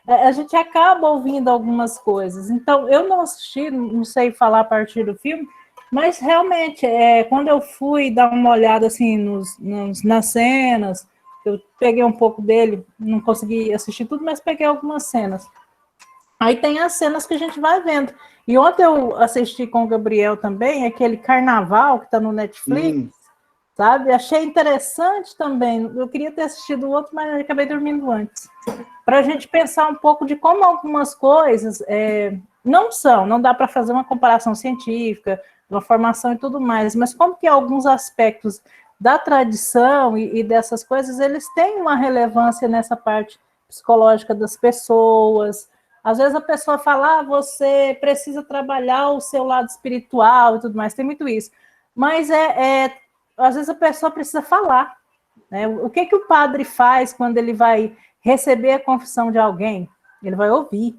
a gente acaba ouvindo algumas coisas. Então, eu não assisti, não sei falar a partir do filme, mas realmente, quando eu fui dar uma olhada assim, nas cenas, eu peguei um pouco dele, não consegui assistir tudo, mas peguei algumas cenas. Aí tem as cenas que a gente vai vendo. E ontem eu assisti com o Gabriel também, aquele Carnaval que está no Netflix, sabe? Achei interessante também. Eu queria ter assistido o outro, mas acabei dormindo antes. Para a gente pensar um pouco de como algumas coisas não dá para fazer uma comparação científica, uma formação e tudo mais, mas como que alguns aspectos da tradição e dessas coisas, eles têm uma relevância nessa parte psicológica das pessoas. Às vezes a pessoa fala, você precisa trabalhar o seu lado espiritual e tudo mais, tem muito isso. Mas às vezes a pessoa precisa falar, né? O que o padre faz quando ele vai receber a confissão de alguém? Ele vai ouvir.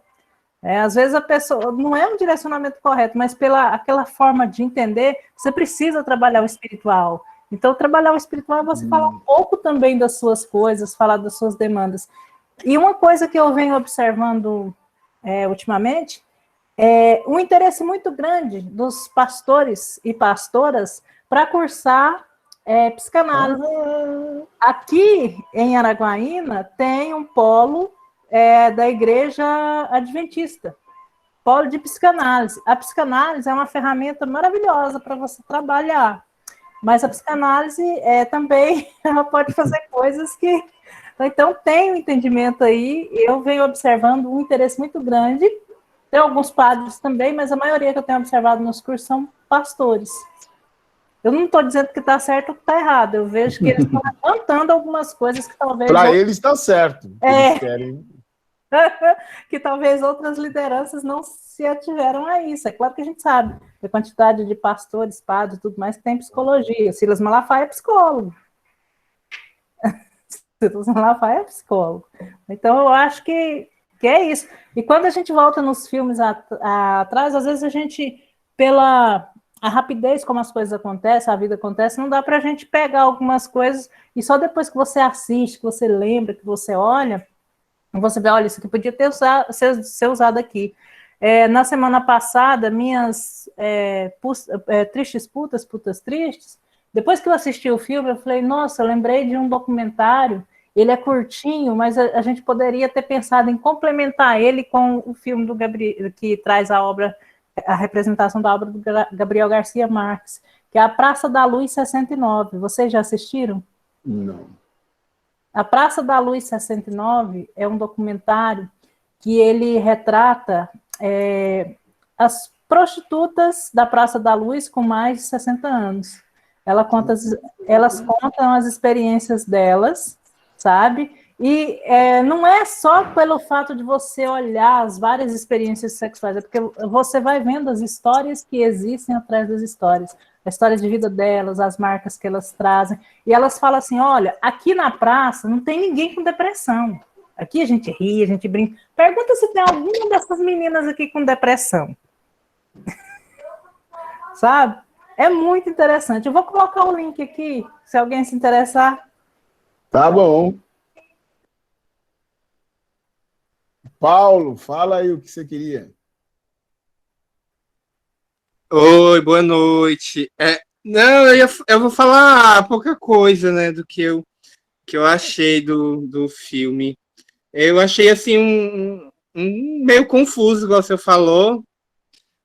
Às vezes a pessoa, não é um direcionamento correto, mas aquela forma de entender, você precisa trabalhar o espiritual. Então, trabalhar o espiritual é você falar um pouco também das suas coisas, falar das suas demandas. E uma coisa que eu venho observando ultimamente, um interesse muito grande dos pastores e pastoras para cursar psicanálise. Aqui em Araguaína tem um polo da Igreja Adventista, polo de psicanálise. A psicanálise é uma ferramenta maravilhosa para você trabalhar, mas a psicanálise também ela pode fazer coisas que... Então, tem um entendimento aí, eu venho observando um interesse muito grande, tem alguns padres também, mas a maioria que eu tenho observado nos cursos são pastores. Eu não estou dizendo que está certo ou que está errado. Eu vejo que eles estão levantando algumas coisas que talvez...
Para eles está certo. Eles querem...
que talvez outras lideranças não se ativeram a isso. É claro que a gente sabe a quantidade de pastores, padres e tudo mais que tem psicologia. Silas Malafaia é psicólogo. Silas Malafaia é psicólogo. Então, eu acho que é isso. E quando a gente volta nos filmes atrás, às vezes a gente, pela a rapidez como as coisas acontecem, a vida acontece, não dá para a gente pegar algumas coisas e só depois que você assiste, que você lembra, que você olha, você vê, olha, isso aqui podia ter ser usado aqui. Na semana passada, minhas tristes putas tristes, depois que eu assisti o filme, eu falei, nossa, eu lembrei de um documentário, ele é curtinho, mas a gente poderia ter pensado em complementar ele com o filme do Gabriel, que traz a representação da obra do Gabriel Garcia Marques, que é A Praça da Luz 69. Vocês já assistiram?
Não.
A Praça da Luz 69 é um documentário que ele retrata as prostitutas da Praça da Luz com mais de 60 anos. Elas contam as experiências delas, sabe? E não é só pelo fato de você olhar as várias experiências sexuais, é porque você vai vendo as histórias que existem atrás das histórias. A história de vida delas, as marcas que elas trazem, e elas falam assim, olha, aqui na praça não tem ninguém com depressão, aqui a gente ri, a gente brinca, pergunta se tem alguma dessas meninas aqui com depressão, sabe? É muito interessante, eu vou colocar o link aqui, se alguém se interessar.
Tá bom. Paulo, fala aí o que você queria.
Oi, boa noite. Não, eu vou falar pouca coisa, né, do que eu achei do filme. Eu achei, assim, um meio confuso, igual você falou,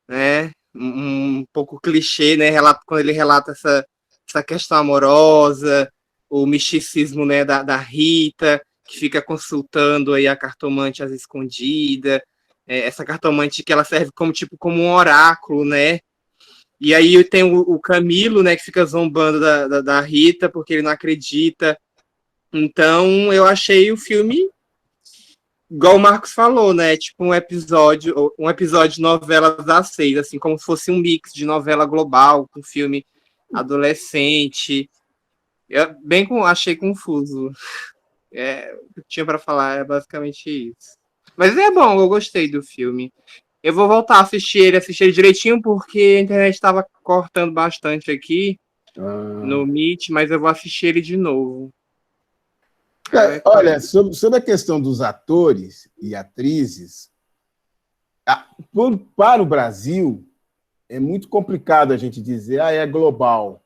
né, um pouco clichê, né, quando ele relata essa questão amorosa, o misticismo, né, da Rita, que fica consultando aí a cartomante às escondidas, essa cartomante que ela serve como um oráculo, né. E aí tem o Camilo, né, que fica zombando da Rita, porque ele não acredita. Então, eu achei o filme, igual o Marcos falou, né, tipo um episódio de novela das 6, assim, como se fosse um mix de novela global, com filme adolescente. Achei confuso. O que tinha para falar é basicamente isso. Mas é bom, eu gostei do filme. Eu vou voltar a assistir ele direitinho, porque a internet estava cortando bastante aqui no Meet, mas eu vou assistir ele de novo.
Olha, sobre a questão dos atores e atrizes, para o Brasil, é muito complicado a gente dizer, é global,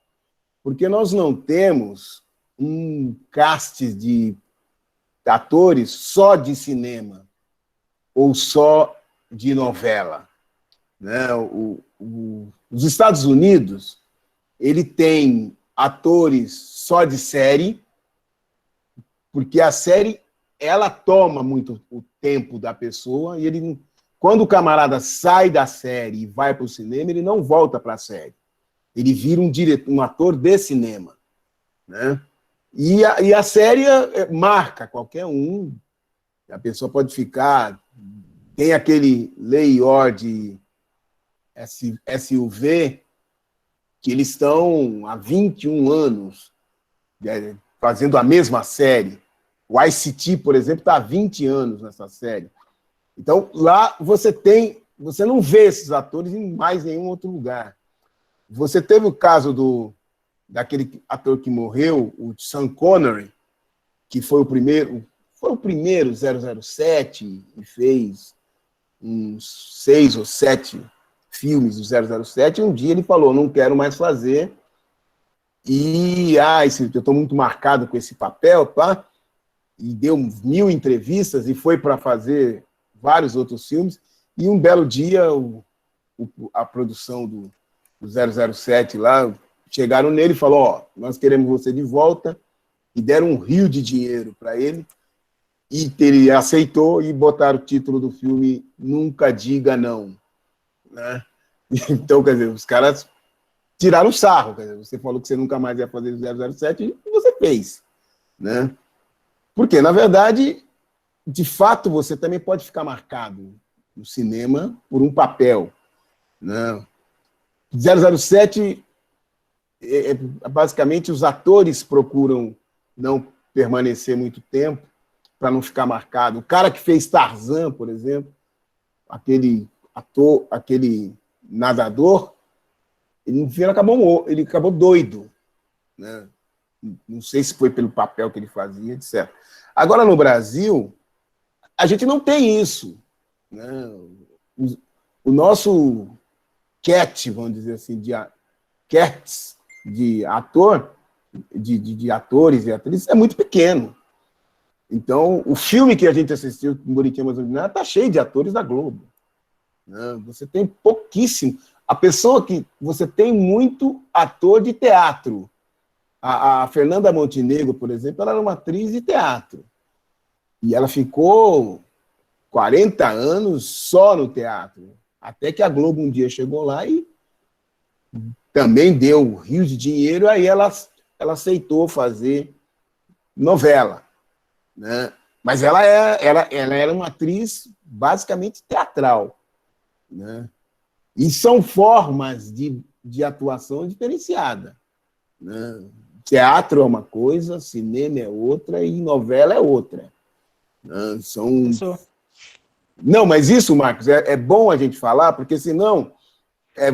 porque nós não temos um cast de atores só de cinema ou só de novela, né? Os Estados Unidos, ele tem atores só de série, porque a série ela toma muito o tempo da pessoa e ele, quando o camarada sai da série e vai para o cinema, ele não volta para a série, ele vira um ator de cinema, né? E a série marca qualquer um, a pessoa pode ficar. Tem aquele Leior de SUV, que eles estão há 21 anos fazendo a mesma série. O ICT, por exemplo, está há 20 anos nessa série. Então, lá você não vê esses atores em mais nenhum outro lugar. Você teve o caso daquele ator que morreu, o Sean Connery, que foi o primeiro 007 e fez uns 6 ou 7 filmes do 007, e um dia ele falou, não quero mais fazer, e eu estou muito marcado com esse papel, e deu 1000 entrevistas, e foi para fazer vários outros filmes, e um belo dia a produção do 007 lá, chegaram nele e falou, nós queremos você de volta, e deram um rio de dinheiro para ele, e ele aceitou e botaram o título do filme Nunca Diga Não, né? Então, quer dizer, os caras tiraram sarro. Quer dizer, você falou que você nunca mais ia fazer o 007 e você fez. Né? Porque, na verdade, de fato, você também pode ficar marcado no cinema por um papel. Né? 007, basicamente, os atores procuram não permanecer muito tempo para não ficar marcado. O cara que fez Tarzan, por exemplo, aquele ator, aquele nadador, ele no fim ele acabou doido. Né? Não sei se foi pelo papel que ele fazia, etc. Agora, no Brasil, a gente não tem isso. Né? O nosso cat, vamos dizer assim, cats de ator, de atores e atrizes, é muito pequeno. Então, o filme que a gente assistiu, Bonitinha Mas Ordinária, está cheio de atores da Globo. Né? Você tem pouquíssimo. A pessoa que... Você tem muito ator de teatro. A Fernanda Montenegro, por exemplo, ela era uma atriz de teatro. E ela ficou 40 anos só no teatro. Até que a Globo um dia chegou lá e também deu rios de dinheiro, aí ela aceitou fazer novela. Né? Mas ela era uma atriz basicamente teatral. Né? E são formas de atuação diferenciada. Né? Teatro é uma coisa, cinema é outra e novela é outra. Né? Não, mas isso, Marcos, é bom a gente falar, porque senão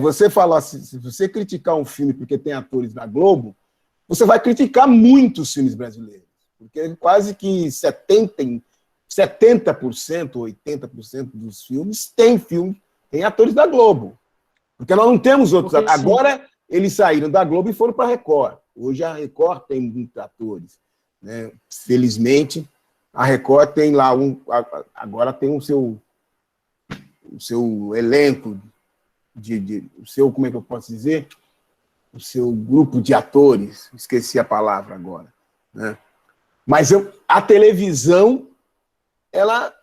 você falar, se você criticar um filme porque tem atores da Globo, você vai criticar muitos filmes brasileiros. Porque quase que 70%, 80% dos filmes tem atores da Globo. Porque nós não temos outros. Agora, eles saíram da Globo e foram para a Record. Hoje a Record tem muitos atores. Né? Felizmente, a Record tem lá agora tem o seu elenco, o seu, como é que eu posso dizer? O seu grupo de atores. Esqueci a palavra agora. Né? Mas a televisão, ela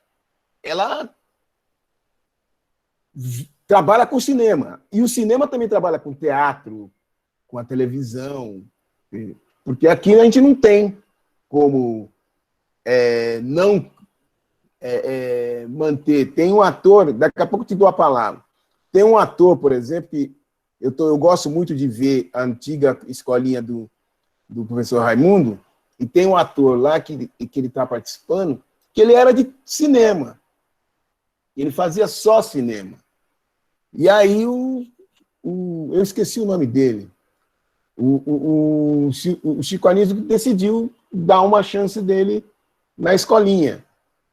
trabalha com o cinema. E o cinema também trabalha com teatro, com a televisão. Porque aqui a gente não tem como não manter. Tem um ator, daqui a pouco eu te dou a palavra. Tem um ator, por exemplo, que eu gosto muito de ver a antiga escolinha do professor Raimundo, e tem um ator lá que ele está participando, que ele era de cinema. Ele fazia só cinema. E aí eu esqueci o nome dele. O Chico Anísio decidiu dar uma chance dele na escolinha.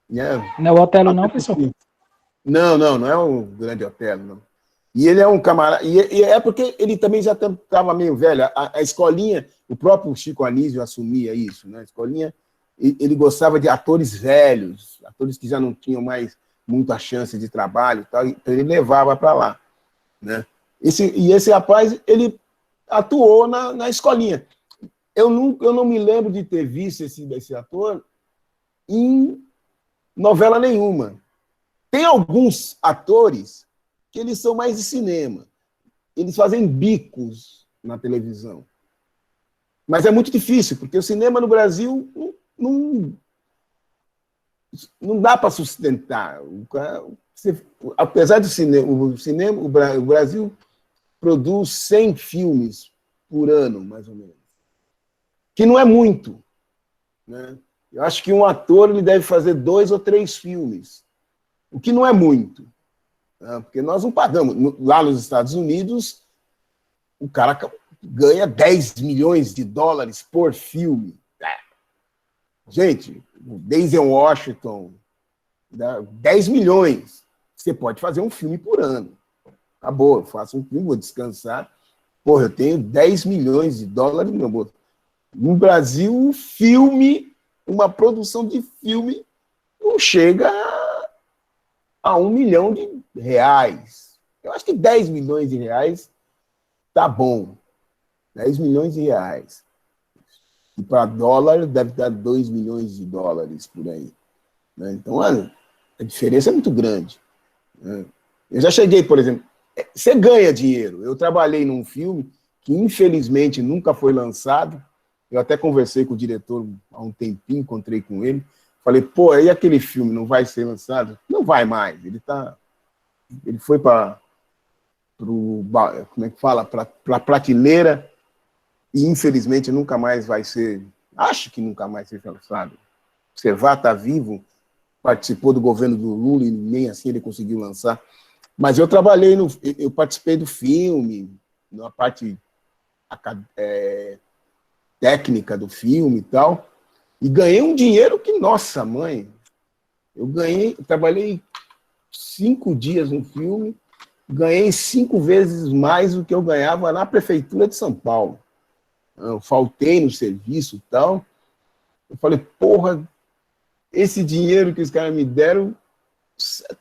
Né?
Não é o Otelo, não, pessoal?
Não é o Grande Otelo, não. E ele é um camarada... E é porque ele também já estava meio velho. A escolinha, o próprio Chico Anísio assumia isso. Né? A escolinha, ele gostava de atores velhos, atores que já não tinham mais muita chance de trabalho, e tal, então ele levava para lá. Né? Esse rapaz, ele atuou na escolinha. Eu não me lembro de ter visto esse ator em novela nenhuma. Tem alguns atores que eles são mais de cinema. Eles fazem bicos na televisão. Mas é muito difícil, porque o cinema no Brasil não dá para sustentar. Apesar do cinema, o Brasil produz 100 filmes por ano, mais ou menos. Que não é muito. Né? Eu acho que um ator ele deve fazer 2 ou 3 filmes, o que não é muito. Né? Porque nós não pagamos. Lá nos Estados Unidos, o cara ganha 10 milhões de dólares por filme. Gente, o Denzel Washington, 10 milhões. Você pode fazer um filme por ano. Acabou, eu faço um filme, vou descansar. Porra, eu tenho 10 milhões de dólares no meu bolso. No Brasil, um filme, uma produção de filme, não chega a 1 milhão de reais. Eu acho que 10 milhões de reais tá bom. 10 milhões de reais. E para dólar, deve dar 2 milhões de dólares por aí. Né? Então, olha, a diferença é muito grande. Né? Eu já cheguei, por exemplo, você ganha dinheiro. Eu trabalhei num filme que infelizmente nunca foi lançado. Eu até conversei com o diretor há um tempinho, encontrei com ele. Falei, pô, aí aquele filme não vai ser lançado? Não vai mais. Ele foi para como é que fala? Para a prateleira e infelizmente nunca mais vai ser. Acho que nunca mais vai ser lançado. Servat está vivo, participou do governo do Lula e nem assim ele conseguiu lançar. Mas eu eu participei do filme, na parte técnica do filme e tal, e ganhei um dinheiro que, nossa mãe, eu trabalhei 5 dias no filme, ganhei 5 vezes mais do que eu ganhava na prefeitura de São Paulo. Eu faltei no serviço e tal. Eu falei, porra, esse dinheiro que os caras me deram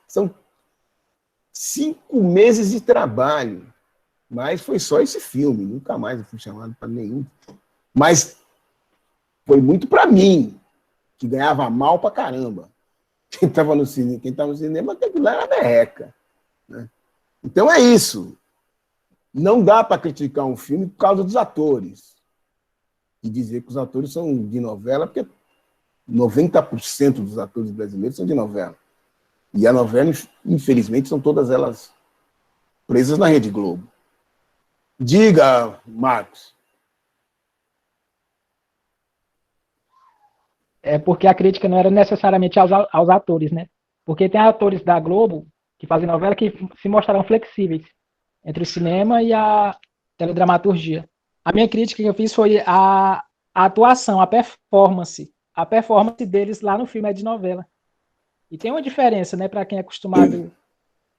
são 5 meses de trabalho. Mas foi só esse filme, nunca mais eu fui chamado para nenhum. Mas foi muito para mim, que ganhava mal pra caramba. Quem estava no cinema, aquilo lá era merreca. Né? Então é isso. Não dá para criticar um filme por causa dos atores. E dizer que os atores são de novela, porque 90% dos atores brasileiros são de novela. E a novela, infelizmente, são todas elas presas na Rede Globo. Diga, Marcos.
É porque a crítica não era necessariamente aos atores, né? Porque tem atores da Globo que fazem novela que se mostraram flexíveis entre o cinema e a teledramaturgia. A minha crítica que eu fiz foi a atuação, a performance deles lá no filme é de novela. E tem uma diferença, né? Para quem é acostumado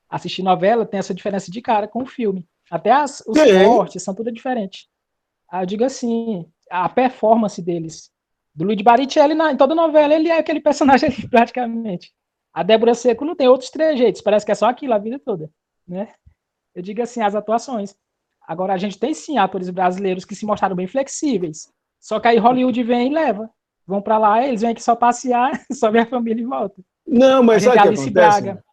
a assistir novela, tem essa diferença de cara com o filme. Até os cortes são tudo diferente. Eu digo assim, a performance deles. Do Luiz Baricelli, em toda novela, ele é aquele personagem ali, praticamente. A Débora Seco não tem outros trejeitos, parece que é só aquilo a vida toda. Né? Eu digo assim, as atuações. Agora, a gente tem sim atores brasileiros que se mostraram bem flexíveis. Só que aí Hollywood vem e leva. Vão para lá, eles vêm aqui só passear, só ver a família e volta.
Não, mas sabe o que
Alice
acontece?
Braga.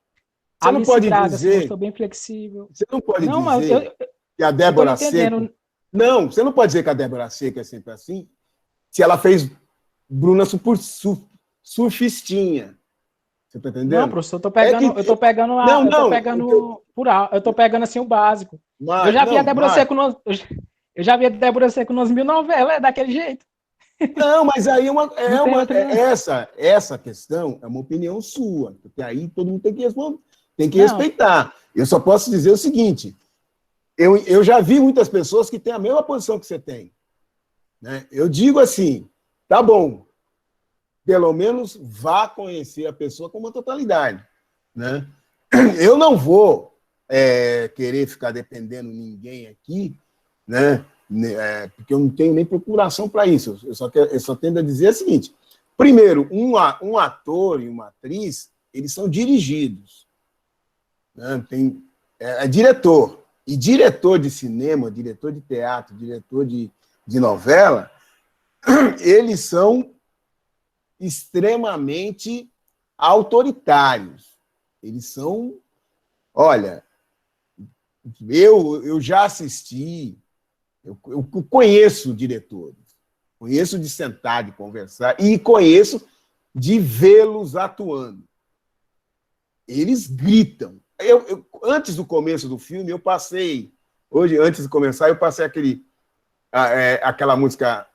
Você não pode
Braga
dizer...
se mostrou bem flexível.
Você não pode dizer que a Débora Seco... Não, você não pode dizer que a Débora Seco é sempre assim, se ela fez Bruna surfistinha. Você tá entendendo?
Não, professor, eu tô pegando assim o básico.
Mas,
eu já vi a Débora Seco nas 1000 novelas, é daquele jeito.
Não, mas aí essa questão é uma opinião sua, porque aí todo mundo tem que responder, tem que respeitar. Eu só posso dizer o seguinte, eu já vi muitas pessoas que têm a mesma posição que você tem. Né? Eu digo assim, tá bom, pelo menos vá conhecer a pessoa com uma totalidade. Né? Eu não vou querer ficar dependendo de ninguém aqui, né? Porque eu não tenho nem procuração para isso. Eu só tendo a dizer o seguinte, primeiro, um ator e uma atriz, eles são dirigidos. Né? É diretor. E diretor de cinema, diretor de teatro, diretor de novela, eles são extremamente autoritários. Eles são... Olha, eu já assisti, eu conheço diretores, conheço de sentar, de conversar, e conheço de vê-los atuando. Eles gritam. Antes do começo do filme, eu passei... Hoje, antes de começar, eu passei aquela música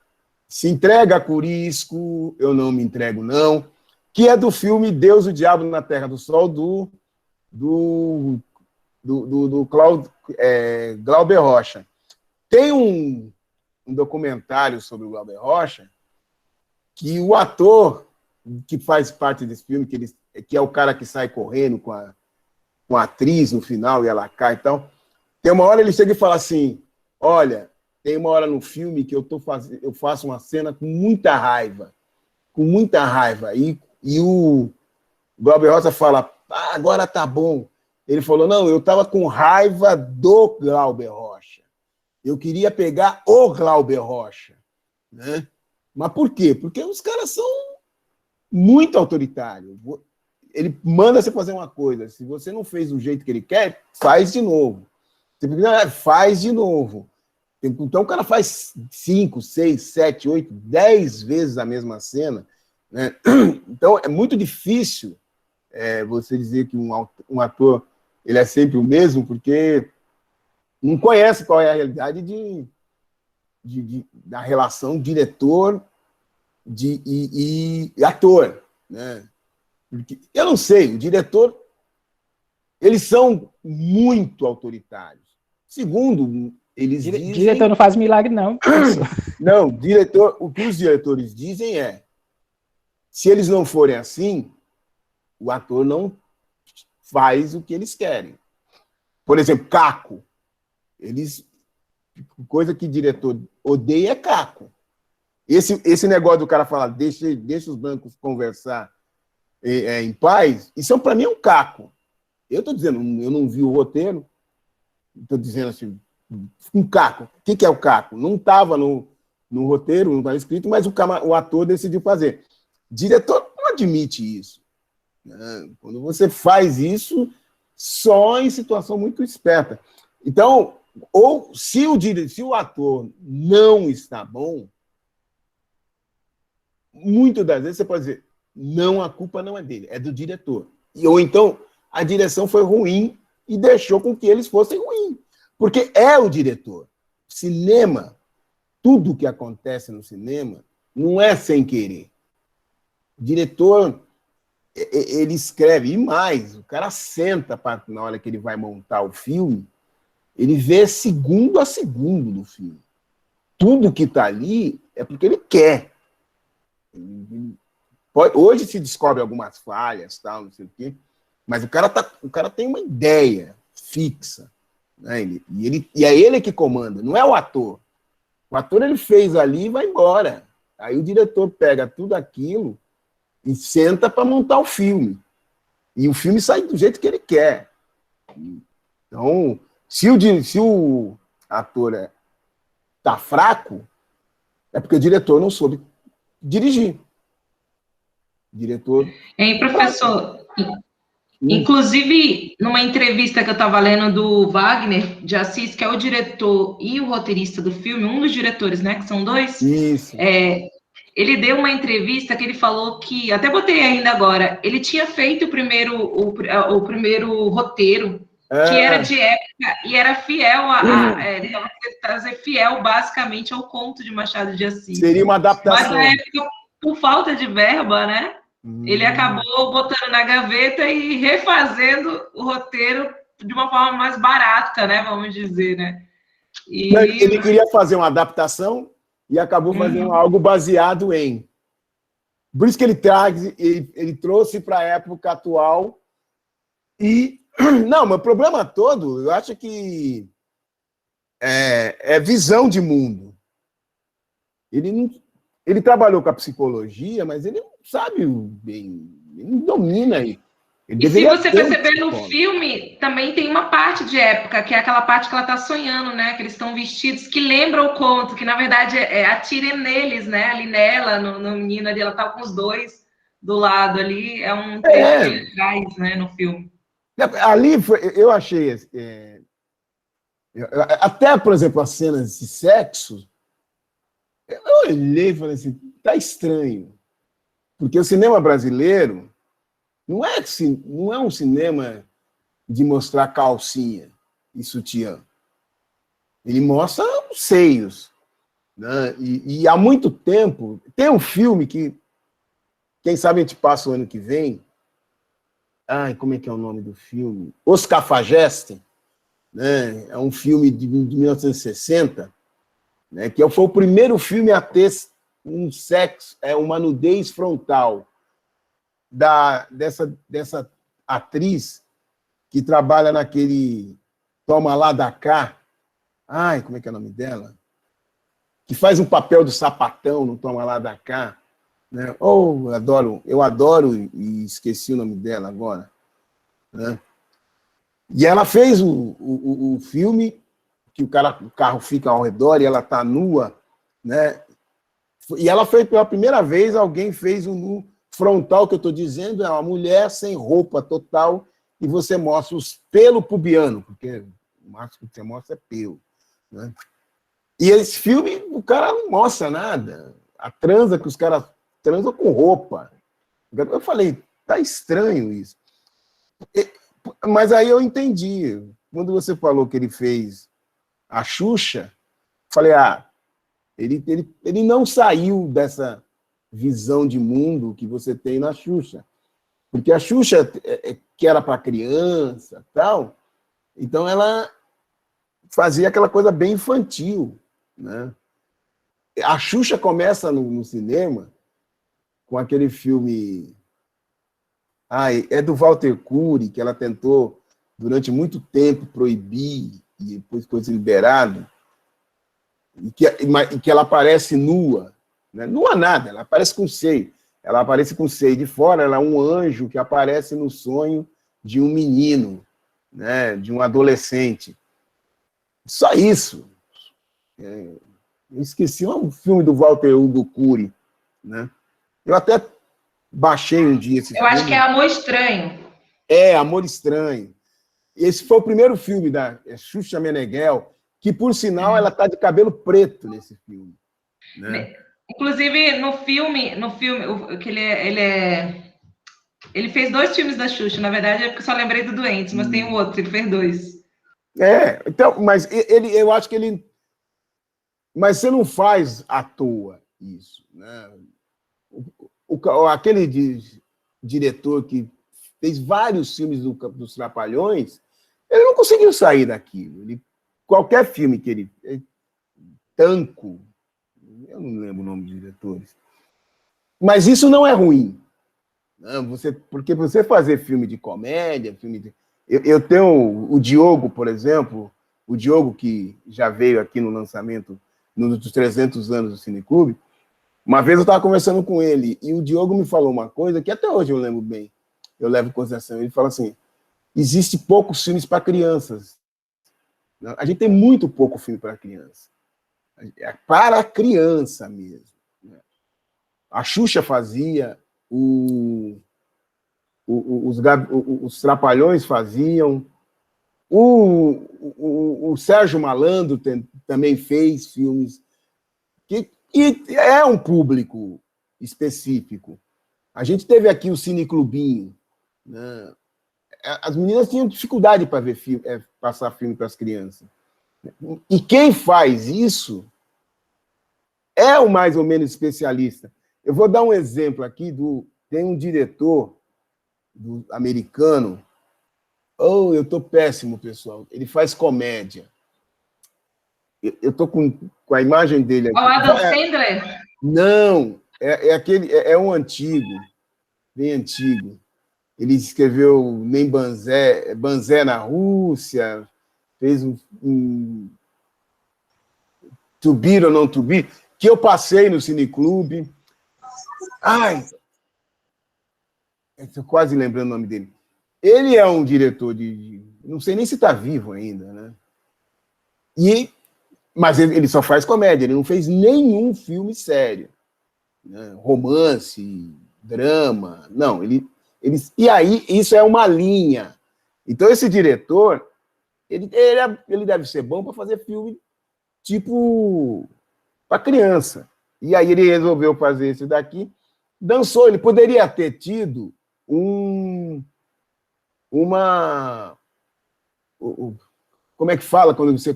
Se Entrega, Curisco, Eu Não Me Entrego, Não, que é do filme Deus, o Diabo na Terra do Sol, do Glauber Rocha. Tem um documentário sobre o Glauber Rocha que o ator que faz parte desse filme, que é o cara que sai correndo com a atriz no final e ela cai e tal, tem uma hora ele chega e fala assim, olha, tem uma hora no filme que eu faço uma cena com muita raiva, e o Glauber Rocha fala, agora tá bom. Ele falou, não, eu estava com raiva do Glauber Rocha. Eu queria pegar o Glauber Rocha. Né? Mas por quê? Porque os caras são muito autoritários. Ele manda você fazer uma coisa. Se você não fez do jeito que ele quer, faz de novo. Faz de novo. Então o cara faz 5, 6, 7, 8, 10 vezes a mesma cena, né? Então é muito difícil você dizer que um ator ele é sempre o mesmo, porque não conhece qual é a realidade da relação diretor e ator, né? Porque, eu não sei, o diretor, eles são muito autoritários. Segundo, eles dizem...
Diretor não faz milagre, não.
Não, o que os diretores dizem é, se eles não forem assim, o ator não faz o que eles querem. Por exemplo, caco. Coisa que diretor odeia é caco. Esse negócio do cara falar, deixa os brancos conversar em paz, isso para mim é um caco. Eu estou dizendo, eu não vi o roteiro, estou dizendo assim, um caco. O que é o caco? Não estava no roteiro, não estava escrito, mas o ator decidiu fazer. Diretor não admite isso. Né? Quando você faz isso, só em situação muito esperta. Então, ou se o ator não está bom, muitas das vezes você pode dizer, não, a culpa não é dele, é do diretor. Ou então, a direção foi ruim e deixou com que eles fossem ruins. Porque é o diretor. Cinema, tudo que acontece no cinema, não é sem querer. O diretor, ele escreve, e mais, o cara senta na hora que ele vai montar o filme, ele vê segundo a segundo do filme. Tudo que está ali é porque ele quer. Hoje se descobre algumas falhas, tal, não sei o quê, mas o cara tem uma ideia fixa. Né? E é ele que comanda, não é o ator. O ator ele fez ali e vai embora. Aí o diretor pega tudo aquilo e senta para montar o filme. E o filme sai do jeito que ele quer. Então, se o ator está fraco, é porque o diretor não soube dirigir. O diretor...
Hein, professor? Inclusive, numa entrevista que eu estava lendo do Wagner de Assis, que é o diretor e o roteirista do filme, um dos diretores, né, que são dois,
Isso.
ele deu uma entrevista que ele falou que, até botei ainda agora, ele tinha feito o primeiro roteiro, que era de época e era fiel ele estava trazer fiel basicamente ao conto de Machado de Assis.
Seria uma adaptação.
Mas na época, por falta de verba, né? Ele acabou botando na gaveta e refazendo o roteiro de uma forma mais barata, né? Vamos dizer, né?
Ele queria fazer uma adaptação e acabou fazendo algo baseado em. Por isso que ele trouxe para a época atual e... Não, mas o problema todo, eu acho que é visão de mundo. Ele trabalhou com a psicologia, mas ele não sabe bem, ele não domina aí.
E se você perceber no filme, também tem uma parte de época, que é aquela parte que ela está sonhando, né? Que eles estão vestidos, que lembra o conto, que na verdade atira neles, né? Ali nela, no menino ali, ela tá com os dois do lado ali, é um trecho que ele traz, né, no filme.
Ali, eu achei... até, por exemplo, as cenas de sexo, eu olhei e falei assim, tá estranho. Porque o cinema brasileiro não é um cinema de mostrar calcinha e sutiã. Ele mostra os seios. Né? E há muito tempo... Tem um filme que, quem sabe a gente passa o ano que vem... Ai, como é que é o nome do filme? Os Cafajestes. Né? É um filme de 1960, né? Que foi o primeiro filme a ter um sexo, uma nudez frontal dessa atriz que trabalha naquele Toma Lá da Cá. Ai, como é que é o nome dela? Que faz um papel do sapatão no Toma Lá da Cá. Né? Oh, eu adoro e esqueci o nome dela agora. Né? E ela fez o filme que o carro fica ao redor e ela está nua, né? E ela fez pela primeira vez, alguém fez um nu frontal, que eu estou dizendo, é uma mulher sem roupa total, e você mostra os pelos pubianos, porque o máximo que você mostra é pelo. Né? E esse filme, o cara não mostra nada. A transa que os caras transam com roupa. Eu falei, tá estranho isso. Mas aí eu entendi. Quando você falou que ele fez a Xuxa, falei, ele não saiu dessa visão de mundo que você tem na Xuxa. Porque a Xuxa, que era para criança, tal, então ela fazia aquela coisa bem infantil, né? A Xuxa começa no cinema com aquele filme... é do Walter Cury, que ela tentou, durante muito tempo, proibir, e depois foi liberado, e que ela aparece nua. Né? Nua nada, ela aparece com seio. Ela aparece com seio de fora, ela é um anjo que aparece no sonho de um menino, né? De um adolescente. Só isso. Eu esqueci um filme do Walter Hugo Cury, né? Eu até baixei um dia esse filme.
Eu acho que é Amor Estranho.
Amor Estranho. Esse foi o primeiro filme da Xuxa Meneghel, que, por sinal, ela está de cabelo preto nesse filme. Né?
Inclusive, no filme que ele fez 2 filmes da Xuxa, na verdade, é porque só lembrei do Doentes, mas tem um outro, ele fez 2.
Então, mas eu acho que ele... Mas você não faz à toa isso, né? Aquele diretor que fez vários filmes dos Trapalhões, ele não conseguiu sair daquilo. Qualquer filme que ele... Tanco, eu não lembro o nome dos diretores. Mas isso não é ruim. Não, porque você fazer filme de comédia, eu tenho o Diogo, por exemplo, o Diogo que já veio aqui no lançamento nos 300 anos do Cineclube. Uma vez eu estava conversando com ele e o Diogo me falou uma coisa que até hoje eu lembro bem, eu levo em consideração. Ele fala assim, existe poucos filmes para crianças. A gente tem muito pouco filme para criança. É para criança mesmo. A Xuxa fazia, os Trapalhões faziam, o Sérgio Malandro também fez filmes que é um público específico. A gente teve aqui o Cineclubinho, né? As meninas tinham dificuldade para ver filme, passar filme para as crianças. E quem faz isso é o mais ou menos especialista. Eu vou dar um exemplo aqui tem um diretor americano. Eu tô péssimo, pessoal. Ele faz comédia. Eu tô com a imagem dele aqui.
O Adam Sandler?
Não, é um antigo, bem antigo. Ele escreveu Nem Banzé na Rússia, fez um To Be or Not To Be, que eu passei no Cineclube. Estou quase lembrando o nome dele. Ele é um diretor não sei nem se está vivo ainda, né? Mas ele só faz comédia, ele não fez nenhum filme sério. Né? Romance, drama, não. E aí, isso é uma linha. Então, esse diretor, ele deve ser bom para fazer filme tipo para criança. E aí ele resolveu fazer esse daqui, dançou. Ele poderia ter tido como é que fala quando você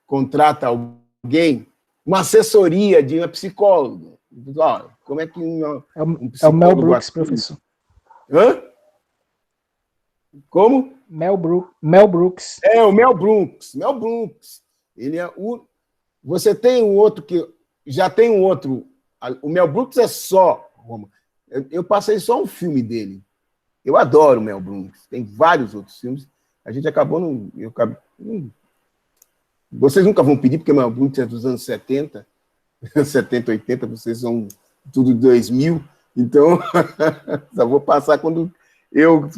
contrata alguém? Uma assessoria de uma psicóloga. Como é que um psicólogo...
É o Mel Brooks, professor.
Hã? Como?
Mel Brooks.
O Mel Brooks. Mel Brooks. Ele é Você tem um outro que... Já tem um outro... O Mel Brooks é só... Eu passei só um filme dele. Eu adoro o Mel Brooks. Tem vários outros filmes. A gente acabou Vocês nunca vão pedir, porque o Mel Brooks é dos anos 70, 70, 80, vocês são tudo 2000, então só vou passar quando eu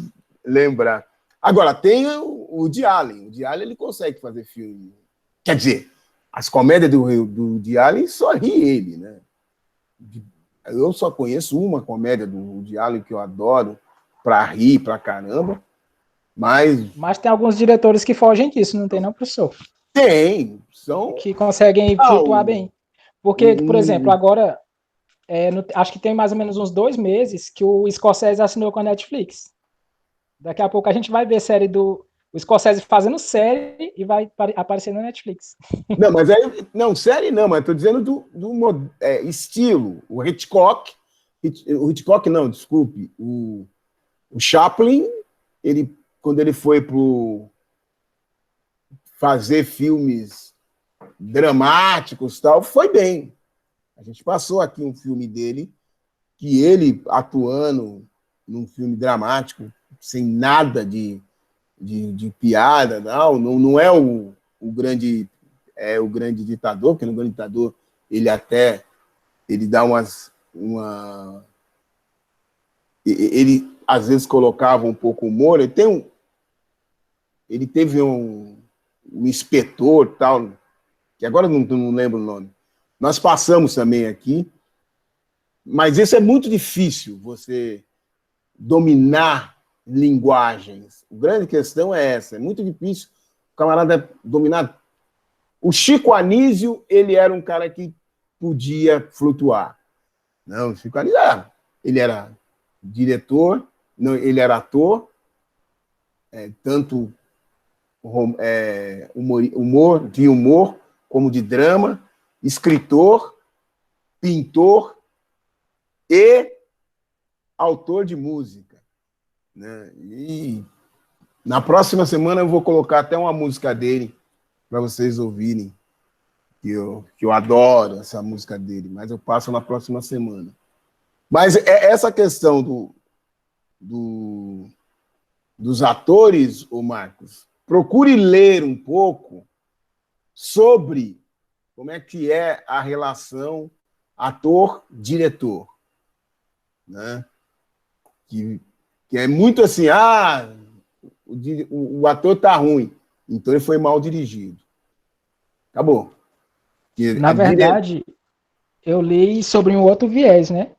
lembrar. Agora, tem o Woody Allen. O Woody Allen, ele consegue fazer filme. Quer dizer, as comédias do Woody Allen só ri ele, né? Eu só conheço uma comédia do Woody Allen que eu adoro, pra rir pra caramba, mas
tem alguns diretores que fogem disso, não tem não, professor?
Tem, são...
que conseguem flutuar bem. Porque, por exemplo, agora, acho que tem mais ou menos uns 2 meses que o Scorsese assinou com a Netflix. Daqui a pouco a gente vai ver série do o Scorsese fazendo série e vai aparecer na Netflix.
Não, mas aí... Não, série não, mas estou dizendo do estilo. O Hitchcock não, desculpe. O Chaplin, quando ele foi para fazer filmes dramáticos, tal, foi bem. A gente passou aqui um filme dele, que ele atuando num filme dramático, sem nada de piada, não é o grande ditador, porque no Grande Ditador ele dá ele às vezes colocava um pouco humor. Ele teve um inspetor, tal, que agora não lembro o nome. Nós passamos também aqui, mas isso é muito difícil, você dominar linguagens. A grande questão é essa, é muito difícil o camarada dominar. O Chico Anísio, ele era um cara que podia flutuar. Não, o Chico Anísio ele era diretor, não, ele era ator, tanto de humor como de drama, escritor, pintor e autor de música, né? E na próxima semana eu vou colocar até uma música dele para vocês ouvirem, que eu adoro essa música dele, mas eu passo na próxima semana. Mas essa questão dos atores, ô Marcos, procure ler um pouco sobre como é que é a relação ator-diretor, né? Que é muito assim, o ator tá ruim, então ele foi mal dirigido. Acabou.
Na verdade, eu li sobre um outro viés, né?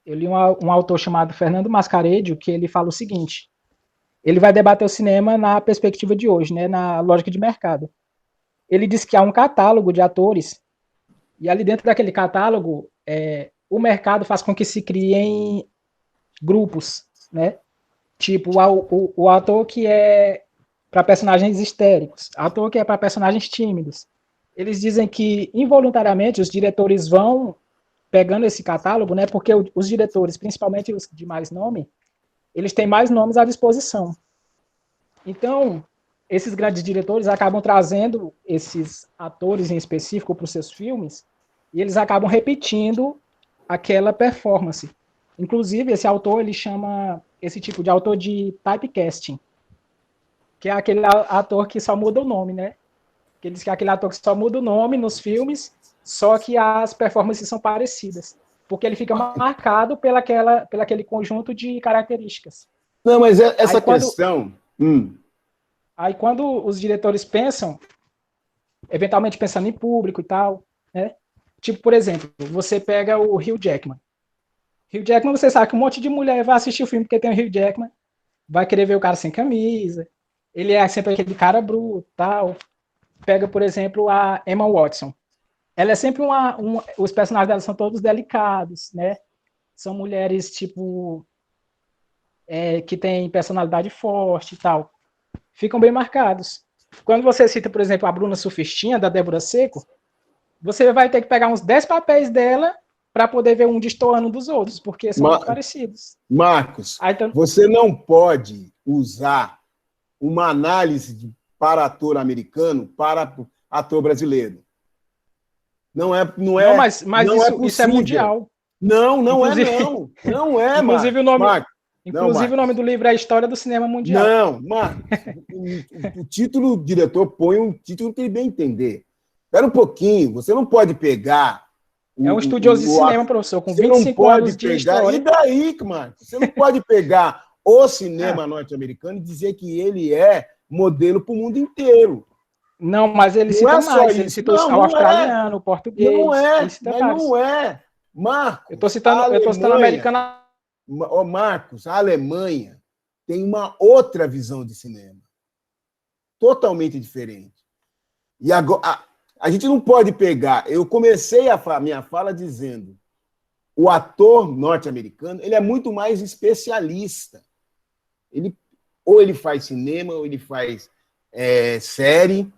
Eu li um autor chamado Fernando Mascaredio, que ele fala o seguinte: ele vai debater o cinema na perspectiva de hoje, né, na lógica de mercado. Ele diz que há um catálogo de atores, e ali dentro daquele catálogo, o mercado faz com que se criem grupos, né? Tipo, o ator que é para personagens histéricos, ator que é para personagens tímidos. Eles dizem que, involuntariamente, os diretores vão pegando esse catálogo, né? Porque os diretores, principalmente os de mais nome, eles têm mais nomes à disposição. Então, esses grandes diretores acabam trazendo esses atores em específico para os seus filmes e eles acabam repetindo aquela performance. Inclusive, esse autor, ele chama esse tipo de autor de typecasting, que é aquele ator que só muda o nome, né? Que ele diz que é aquele ator que só muda o nome nos filmes, só que as performances são parecidas, porque ele fica marcado pelo aquele conjunto de características.
Não, mas essa questão...
Aí quando os diretores pensam, eventualmente pensando em público e tal, né? Tipo, por exemplo, você pega o Hugh Jackman. Hugh Jackman, você sabe que um monte de mulher vai assistir o filme porque tem o Hugh Jackman, vai querer ver o cara sem camisa, ele é sempre aquele cara bruto, tal. Pega, por exemplo, a Emma Watson. Ela é sempre os personagens dela são todos delicados, né? São mulheres, tipo, que têm personalidade forte e tal. Ficam bem marcados. Quando você cita, por exemplo, a Bruna Surfistinha, da Débora Seco, você vai ter que pegar uns 10 papéis dela para poder ver um destoando dos outros, porque são muito parecidos.
Marcos, então... você não pode usar uma análise para ator americano para ator brasileiro. Não,
mas isso é mundial.
Não é,
inclusive
Marcos.
Inclusive, o nome do livro é a História do Cinema Mundial.
Não, Marcos, o título, o diretor põe um título que ele bem entender. Espera um pouquinho, você não pode pegar...
É um estudioso de cinema, professor, com 25 anos de história.
E daí, Marcos? Você não pode pegar o cinema norte-americano e dizer que ele é modelo para o mundo inteiro.
Não, mas ele cita mais. Ele citou o australiano, o português.
Não é, mas não é. Marcos,
eu estou citando americana.
Marcos, a Alemanha tem uma outra visão de cinema. Totalmente diferente. E agora, a gente não pode pegar... Eu comecei a minha fala dizendo o ator norte-americano, ele é muito mais especialista. Ou ele faz cinema, ou ele faz série,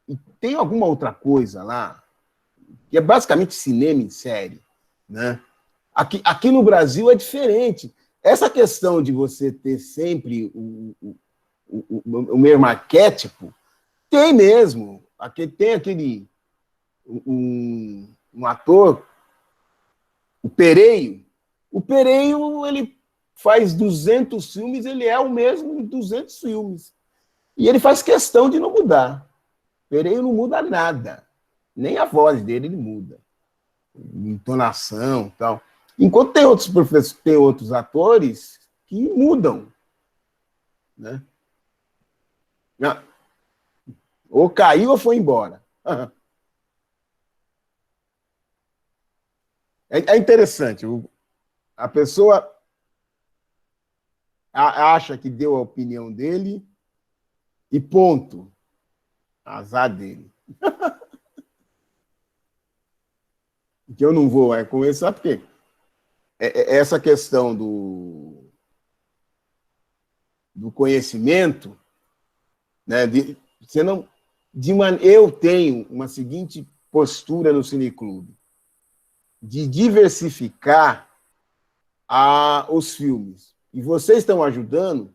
e tem alguma outra coisa lá, que é basicamente cinema em série, né? Aqui no Brasil é diferente. Essa questão de você ter sempre o mesmo arquétipo, tem mesmo. Tem aquele um ator, o Pereio. O Pereio, ele faz 200 filmes, ele é o mesmo em 200 filmes. E ele faz questão de não mudar. O Pereio não muda nada. Nem a voz dele ele muda. Entonação e tal. Enquanto tem outros professores, tem outros atores que mudam. Né? Ou caiu ou foi embora. É interessante. A pessoa acha que deu a opinião dele e ponto. Azar dele. Que eu não vou começar, porque essa questão do conhecimento, né, eu tenho uma seguinte postura no Cineclube, de diversificar os filmes. E vocês estão ajudando,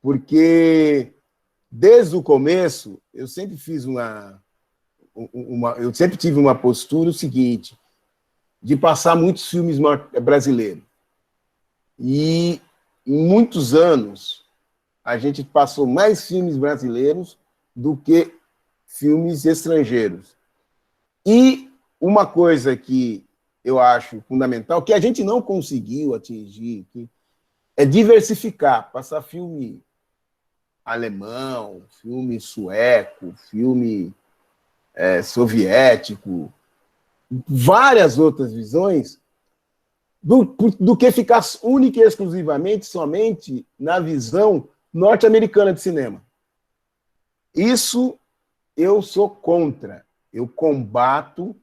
porque desde o começo eu sempre fiz eu sempre tive uma postura o seguinte, de passar muitos filmes brasileiros. E em muitos anos a gente passou mais filmes brasileiros do que filmes estrangeiros. E uma coisa que eu acho fundamental, que a gente não conseguiu atingir, é diversificar, passar filme alemão, filme sueco, filme soviético, várias outras visões, do que ficar única e exclusivamente, somente na visão norte-americana de cinema. Isso eu sou contra. Eu combato,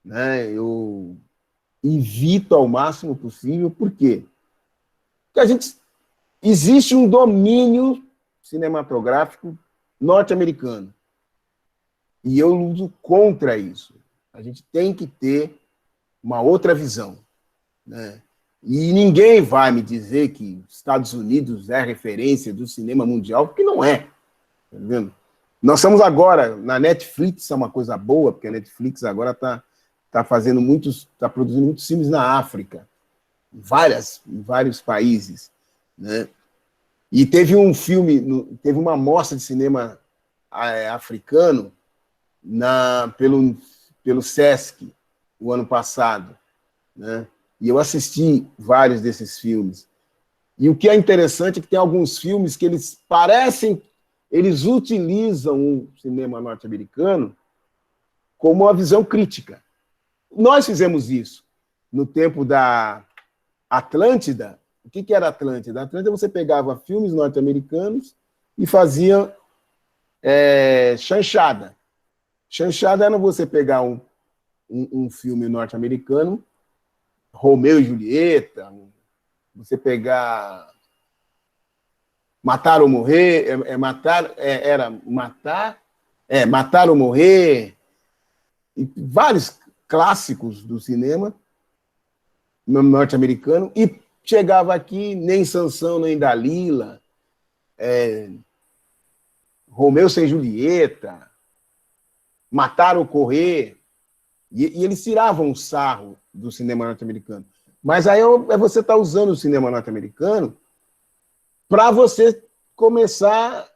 né, eu evito ao máximo possível. Por quê? Porque existe um domínio cinematográfico norte-americano. E eu luto contra isso. A gente tem que ter uma outra visão. Né? E ninguém vai me dizer que Estados Unidos é referência do cinema mundial, porque não é. Tá vendo? Nós estamos agora, na Netflix, é uma coisa boa, porque a Netflix agora está produzindo muitos filmes na África, em vários países. Né? E teve teve uma mostra de cinema africano pelo Sesc, o ano passado. Né? E eu assisti vários desses filmes. E o que é interessante é que tem alguns filmes que eles utilizam o cinema norte-americano como uma visão crítica. Nós fizemos isso no tempo da Atlântida. O que era Atlântida? A Atlântida, você pegava filmes norte-americanos e fazia chanchada. Chanchada era você pegar um filme norte-americano, Romeu e Julieta, você pegar Matar ou Morrer, Matar ou Morrer, e vários clássicos do cinema norte-americano, e chegava aqui, nem Sansão, nem Dalila, Romeu sem Julieta, Matar ou Correr, e eles tiravam um sarro do cinema norte-americano. Mas aí você está usando o cinema norte-americano para você começar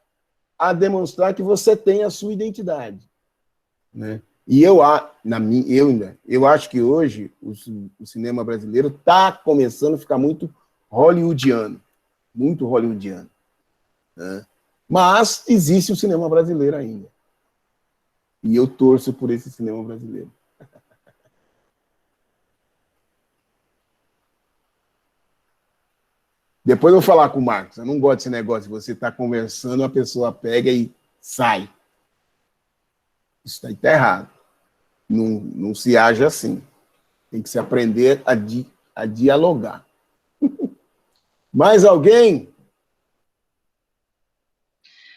a demonstrar que você tem a sua identidade. Né? E eu acho que hoje o cinema brasileiro está começando a ficar muito hollywoodiano. Muito hollywoodiano. Né? Mas existe o cinema brasileiro ainda. E eu torço por esse cinema brasileiro. Depois eu vou falar com o Marcos. Eu não gosto desse negócio de você estar conversando, a pessoa pega e sai. Isso aí está errado. Não se age assim. Tem que se aprender a dialogar. Mais alguém?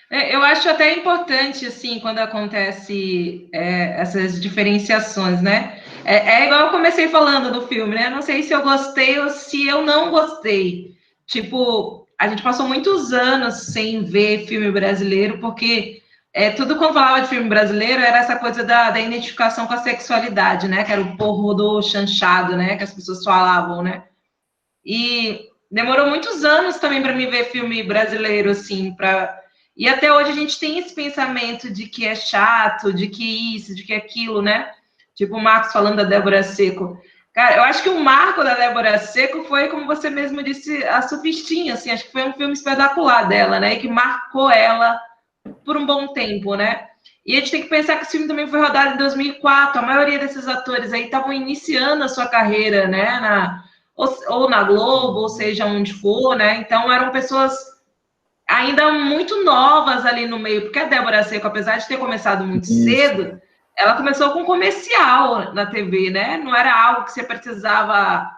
Eu acho até importante, assim, quando acontece essas diferenciações, né? É igual eu comecei falando do filme, né? Não sei se eu gostei ou se eu não gostei. Tipo, a gente passou muitos anos sem ver filme brasileiro, porque tudo quando falava de filme brasileiro era essa coisa da identificação com a sexualidade, né? Que era o porro do chanchado, né? Que as pessoas falavam, né? E demorou muitos anos também para mim ver filme brasileiro, assim, E até hoje a gente tem esse pensamento de que é chato, de que isso, de que aquilo, né? Tipo o Marcos falando da Débora Seco. Cara, eu acho que o marco da Débora Seco foi, como você mesmo disse, a Sufistinha, assim, acho que foi um filme espetacular dela, né? E que marcou ela por um bom tempo, né? E a gente tem que pensar que esse filme também foi rodado em 2004. A maioria desses atores aí estavam iniciando a sua carreira, né? Ou na Globo, ou seja, onde for, né? Então eram pessoas ainda muito novas ali no meio, porque a Débora Seco, apesar de ter começado muito cedo, ela começou com comercial na TV, né? Não era algo que você precisava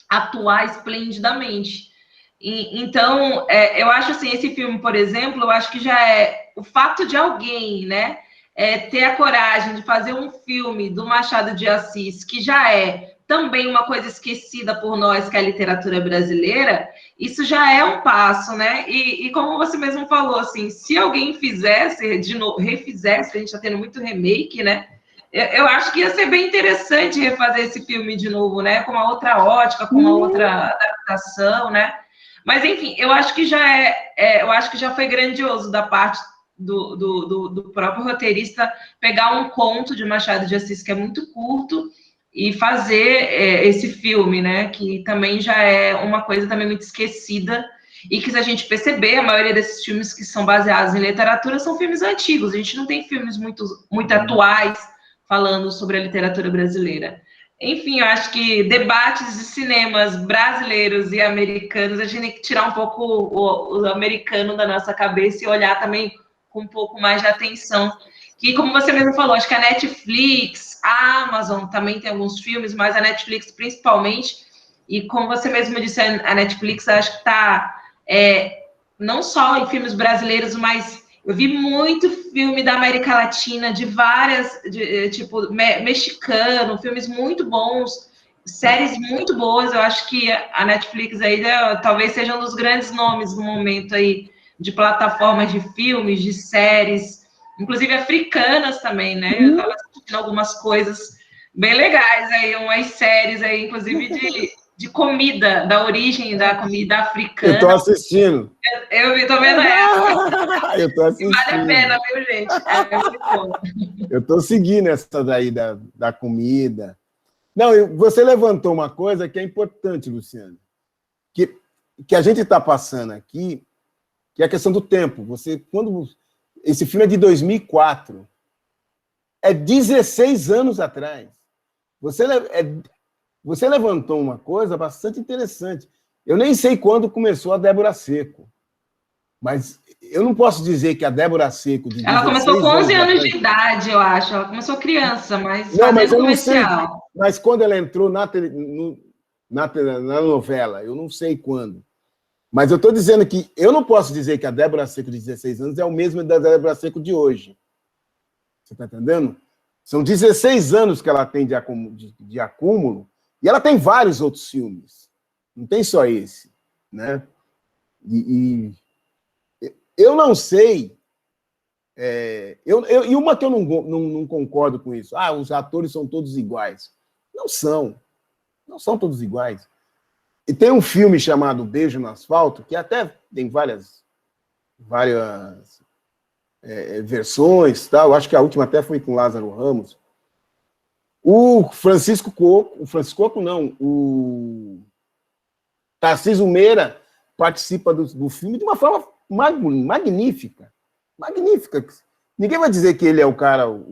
atuar esplendidamente. Então, eu acho assim, esse filme, por exemplo, eu acho que já é o fato de alguém, né, ter a coragem de fazer um filme do Machado de Assis, que já é também uma coisa esquecida por nós, que é a literatura brasileira, isso já é um passo, né? E como você mesmo falou, assim, se alguém fizesse, de novo, refizesse, a gente está tendo muito remake, né? Eu acho que ia ser bem interessante refazer esse filme de novo, né? Com uma outra ótica, com uma outra adaptação, né? Mas, enfim, eu acho que eu acho que já foi grandioso da parte do próprio roteirista pegar um conto de Machado de Assis, que é muito curto, e fazer esse filme, né? Que também já é uma coisa também muito esquecida, e que, se a gente perceber, a maioria desses filmes que são baseados em literatura são filmes antigos, a gente não tem filmes muito atuais falando sobre a literatura brasileira. Enfim, eu acho que debates de cinemas brasileiros e americanos, a gente tem que tirar um pouco o americano da nossa cabeça e olhar também com um pouco mais de atenção. Que, como você mesmo falou, acho que a Netflix, a Amazon também tem alguns filmes, mas a Netflix principalmente, e como você mesmo disse, a Netflix acho que está não só em filmes brasileiros, mas eu vi muito filme da América Latina, de várias, tipo, mexicano, filmes muito bons, séries muito boas. Eu acho que a Netflix aí talvez seja um dos grandes nomes no momento aí de plataformas de filmes, de séries, inclusive africanas também, né? Eu estava assistindo algumas coisas bem legais aí, umas séries aí, inclusive de comida, da origem da comida africana.
Eu estou assistindo.
Eu estou vendo essa.
Eu estou assistindo.
Vale a pena, viu, gente? É muito bom.
Eu estou seguindo essa daí da comida. Não, você levantou uma coisa que é importante, Luciano, que a gente está passando aqui, que é a questão do tempo. Esse filme é de 2004. É 16 anos atrás. Você levantou uma coisa bastante interessante. Eu nem sei quando começou a Débora Seco, mas eu não posso dizer que a Débora Seco...
Ela começou com 11 anos de idade, eu acho. Ela começou criança, mas
não, mas eu
comercial.
Não sei, mas quando ela entrou na novela, eu não sei quando. Mas eu estou dizendo que eu não posso dizer que a Débora Seco de 16 anos é o mesmo da Débora Seco de hoje. Você está entendendo? São 16 anos que ela tem de acúmulo, e ela tem vários outros filmes. Não tem só esse, né? E eu não sei... e uma que eu não concordo com isso. Os atores são todos iguais. Não são. Não são todos iguais. E tem um filme chamado Beijo no Asfalto, que até tem várias versões, tá? Eu acho que a última até foi com Lázaro Ramos. O Tarcísio Meira participa do filme de uma forma magnífica. Magnífica. Ninguém vai dizer que ele é o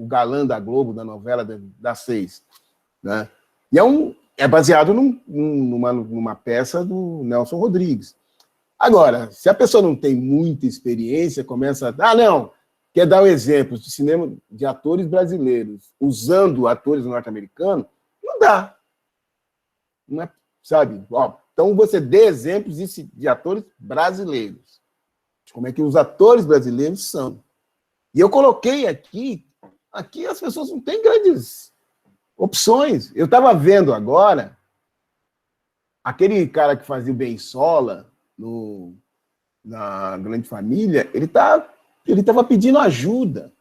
galã da Globo, da novela das 6. Né? E é baseado numa peça do Nelson Rodrigues. Agora, se a pessoa não tem muita experiência, começa não, quer dar um exemplo de cinema de atores brasileiros usando atores norte-americanos, não dá. Não é, sabe? Ó, então, você dê exemplos de atores brasileiros. De como é que os atores brasileiros são. E eu coloquei aqui as pessoas não têm grandes opções. Eu estava vendo agora aquele cara que fazia o Ben Sola na Grande Família, ele estava pedindo ajuda.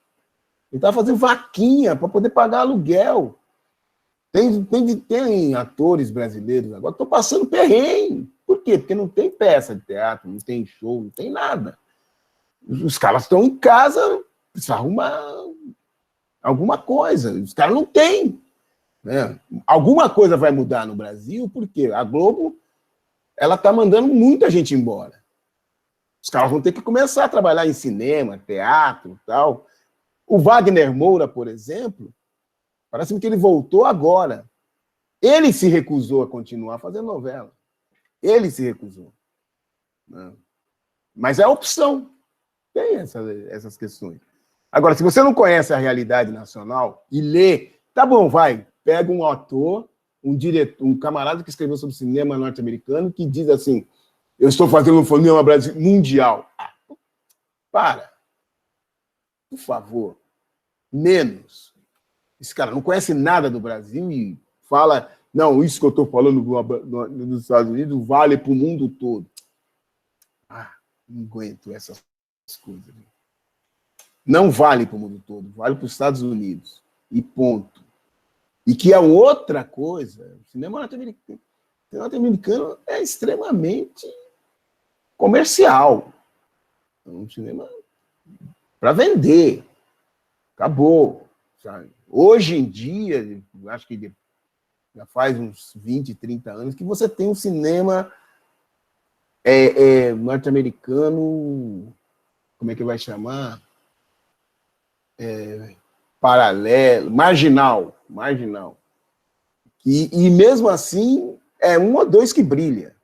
Ele estava fazendo vaquinha para poder pagar aluguel. Tem atores brasileiros agora que estão passando perrengue. Por quê? Porque não tem peça de teatro, não tem show, não tem nada. Os caras estão em casa, precisa arrumar alguma coisa. Os caras não têm. Né? Alguma coisa vai mudar no Brasil, porque a Globo está mandando muita gente embora. Os caras vão ter que começar a trabalhar em cinema, teatro e tal. O Wagner Moura, por exemplo, parece que ele voltou agora. Ele se recusou a continuar fazendo novela. Ele se recusou. Né? Mas é a opção. Tem essas questões. Agora, se você não conhece a realidade nacional e lê, tá bom, vai, pega um ator, um diretor, um camarada que escreveu sobre cinema norte-americano que diz assim, eu estou fazendo um cinema mundial. Para. Por favor. Menos. Esse cara não conhece nada do Brasil e fala, não, isso que eu estou falando nos Estados Unidos vale para o mundo todo. Não aguento essas coisas. Não vale para o mundo todo, vale para os Estados Unidos. E ponto. E que é outra coisa. O cinema norte-americano é extremamente comercial. É um cinema para vender. Acabou. Sabe? Hoje em dia, acho que já faz uns 20, 30 anos, que você tem um cinema norte-americano, como é que vai chamar? Paralelo, marginal. E mesmo assim, é um ou dois que brilha.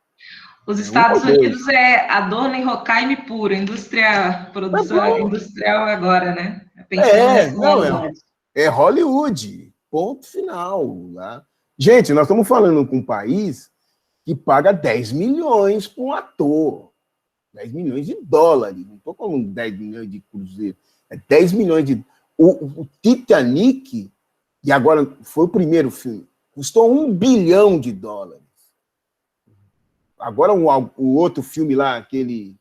Os Estados Unidos é Adorno e Horkheimer puro, produção industrial agora, né?
É Hollywood, ponto final. Tá? Gente, nós estamos falando com um país que paga 10 milhões para um ator. 10 milhões de dólares. Não estou falando 10 milhões de cruzeiro. É 10 milhões de... O Titanic, e agora foi o primeiro filme, custou $1 bilhão. Agora o outro filme lá, aquele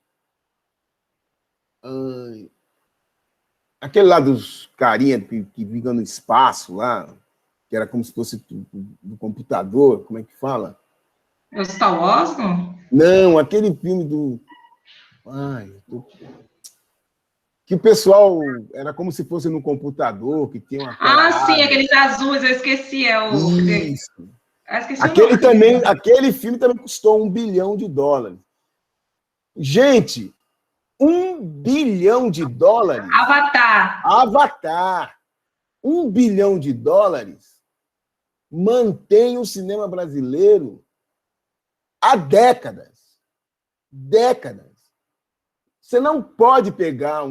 lá dos carinha que ficam no espaço lá, que era como se fosse do computador, como é que fala?
É o Star Wars, não?
Não, aquele filme do... que o pessoal era como se fosse no computador, que tinha uma...
sim, aqueles azuis, eu esqueci.
Isso.
Esqueci
aquele filme também custou $1 bilhão. Gente, $1 bilhão. Avatar. $1 bilhão mantém o cinema brasileiro há décadas. Você não pode pegar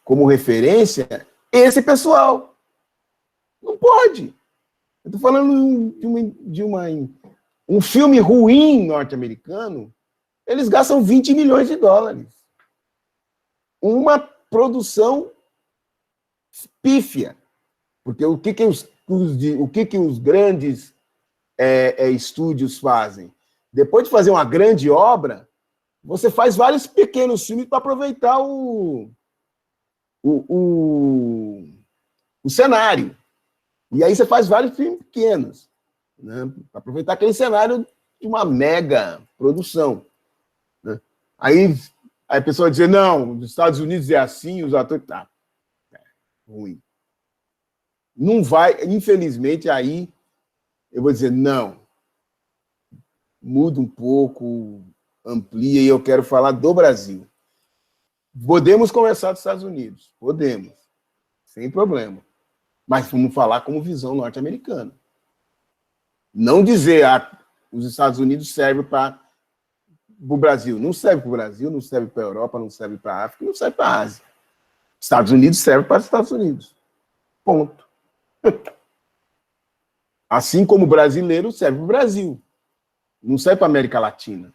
como referência esse pessoal. Não pode. Eu estou falando de um filme ruim norte-americano, eles gastam $20 milhões. Uma produção pífia. Porque o que os grandes estúdios fazem? Depois de fazer uma grande obra, você faz vários pequenos filmes para aproveitar o cenário. E aí você faz vários filmes pequenos, né, para aproveitar aquele cenário de uma mega produção. Né? Aí a pessoa diz, não, nos Estados Unidos é assim, os atores... ruim. Não vai, infelizmente, aí eu vou dizer, não, muda um pouco, amplia, e eu quero falar do Brasil. Podemos conversar dos Estados Unidos, podemos, sem problema. Mas vamos falar como visão norte-americana. Não dizer os Estados Unidos servem para para o Brasil. Não serve para o Brasil, não serve para a Europa, não serve para a África, não serve para a Ásia. Estados Unidos serve para os Estados Unidos. Ponto. Assim como o brasileiro serve para o Brasil. Não serve para a América Latina.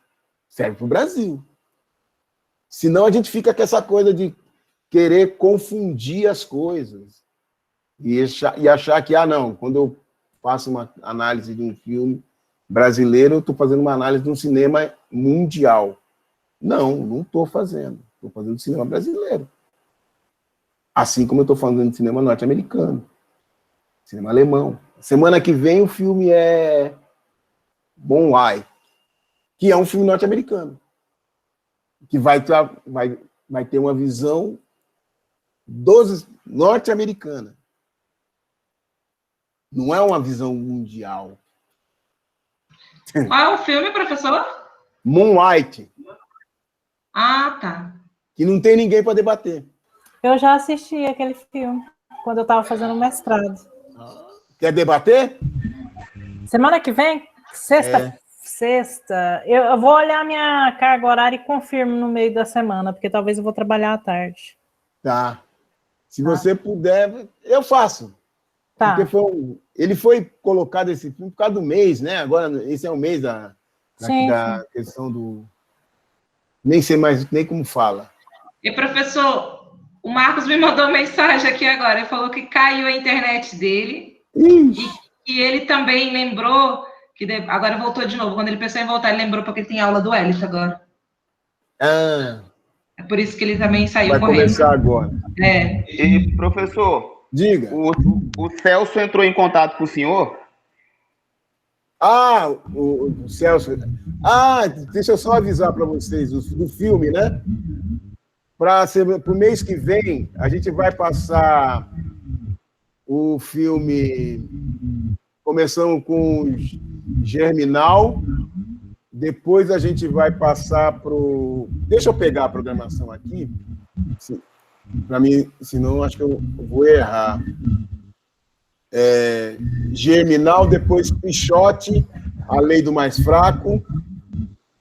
Serve para o Brasil. Senão a gente fica com essa coisa de querer confundir as coisas. E achar que, não, quando eu faço uma análise de um filme brasileiro, eu estou fazendo uma análise de um cinema mundial. Não estou fazendo. Estou fazendo cinema brasileiro. Assim como eu estou fazendo cinema norte-americano. Cinema alemão. Semana que vem o filme é Moonlight, que é um filme norte-americano. Que vai ter uma visão norte-americana. Não é uma visão mundial.
Qual é o filme, professor?
Moonlight.
Ah, tá.
Que não tem ninguém para debater.
Eu já assisti aquele filme quando eu estava fazendo mestrado.
Quer debater?
Semana que vem? Sexta. Eu vou olhar minha carga horária e confirmo no meio da semana, porque talvez eu vou trabalhar à tarde.
Tá. Se você puder, eu faço.
Tá.
Porque ele foi colocado esse filme por causa do mês, né? Agora, esse é o mês da questão do... Nem sei mais nem como fala.
E, professor, o Marcos me mandou mensagem aqui agora. Ele falou que caiu a internet dele. E ele também lembrou que... Agora voltou de novo. Quando ele pensou em voltar, ele lembrou porque ele tem aula do Ellis agora.
Ah.
É por isso que ele também saiu correndo.
Vai começar agora.
E, professor...
Diga.
O Celso entrou em contato com o senhor?
O Celso. Deixa eu só avisar para vocês do filme, né? Para o mês que vem, a gente vai passar o filme. Começando com Germinal. Depois a gente vai passar para o. Deixa eu pegar a programação aqui. Para mim, senão acho que eu vou errar. Germinal, depois Pichote, A Lei do Mais Fraco,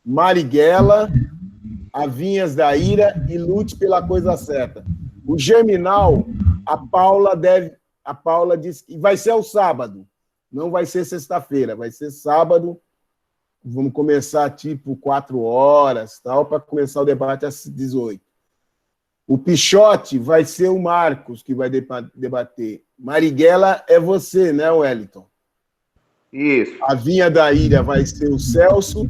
Marighella, Avinhas da Ira e Lute pela Coisa Certa. O Germinal, a Paula disse que vai ser ao sábado, não vai ser sexta-feira, vai ser sábado. Vamos começar tipo 4 horas, tal, para começar o debate às 18. O Pichote vai ser o Marcos que vai debater. Marighella é você, né, Wellington?
Isso.
A Vinha da Ilha vai ser o Celso.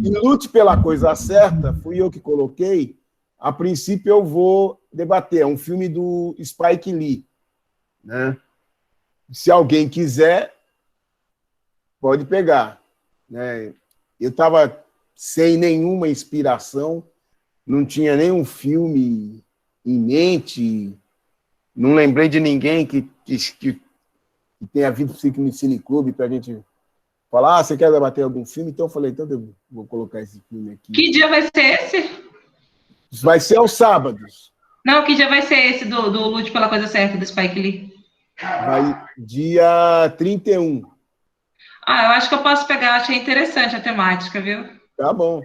E Lute pela Coisa Certa, fui eu que coloquei. A princípio eu vou debater. É um filme do Spike Lee, né? Se alguém quiser, pode pegar, né? Eu estava sem nenhuma inspiração, não tinha nenhum filme em mente, não lembrei de ninguém que tenha vindo no Cine Clube para a gente falar, você quer debater algum filme? Então eu falei, então eu vou colocar esse filme aqui.
Que dia vai ser esse?
Vai ser aos sábados.
Não, que dia vai ser esse do Lute pela Coisa Certa, do Spike Lee?
Vai dia 31.
Eu acho que eu posso pegar, achei interessante a temática, viu?
Tá bom.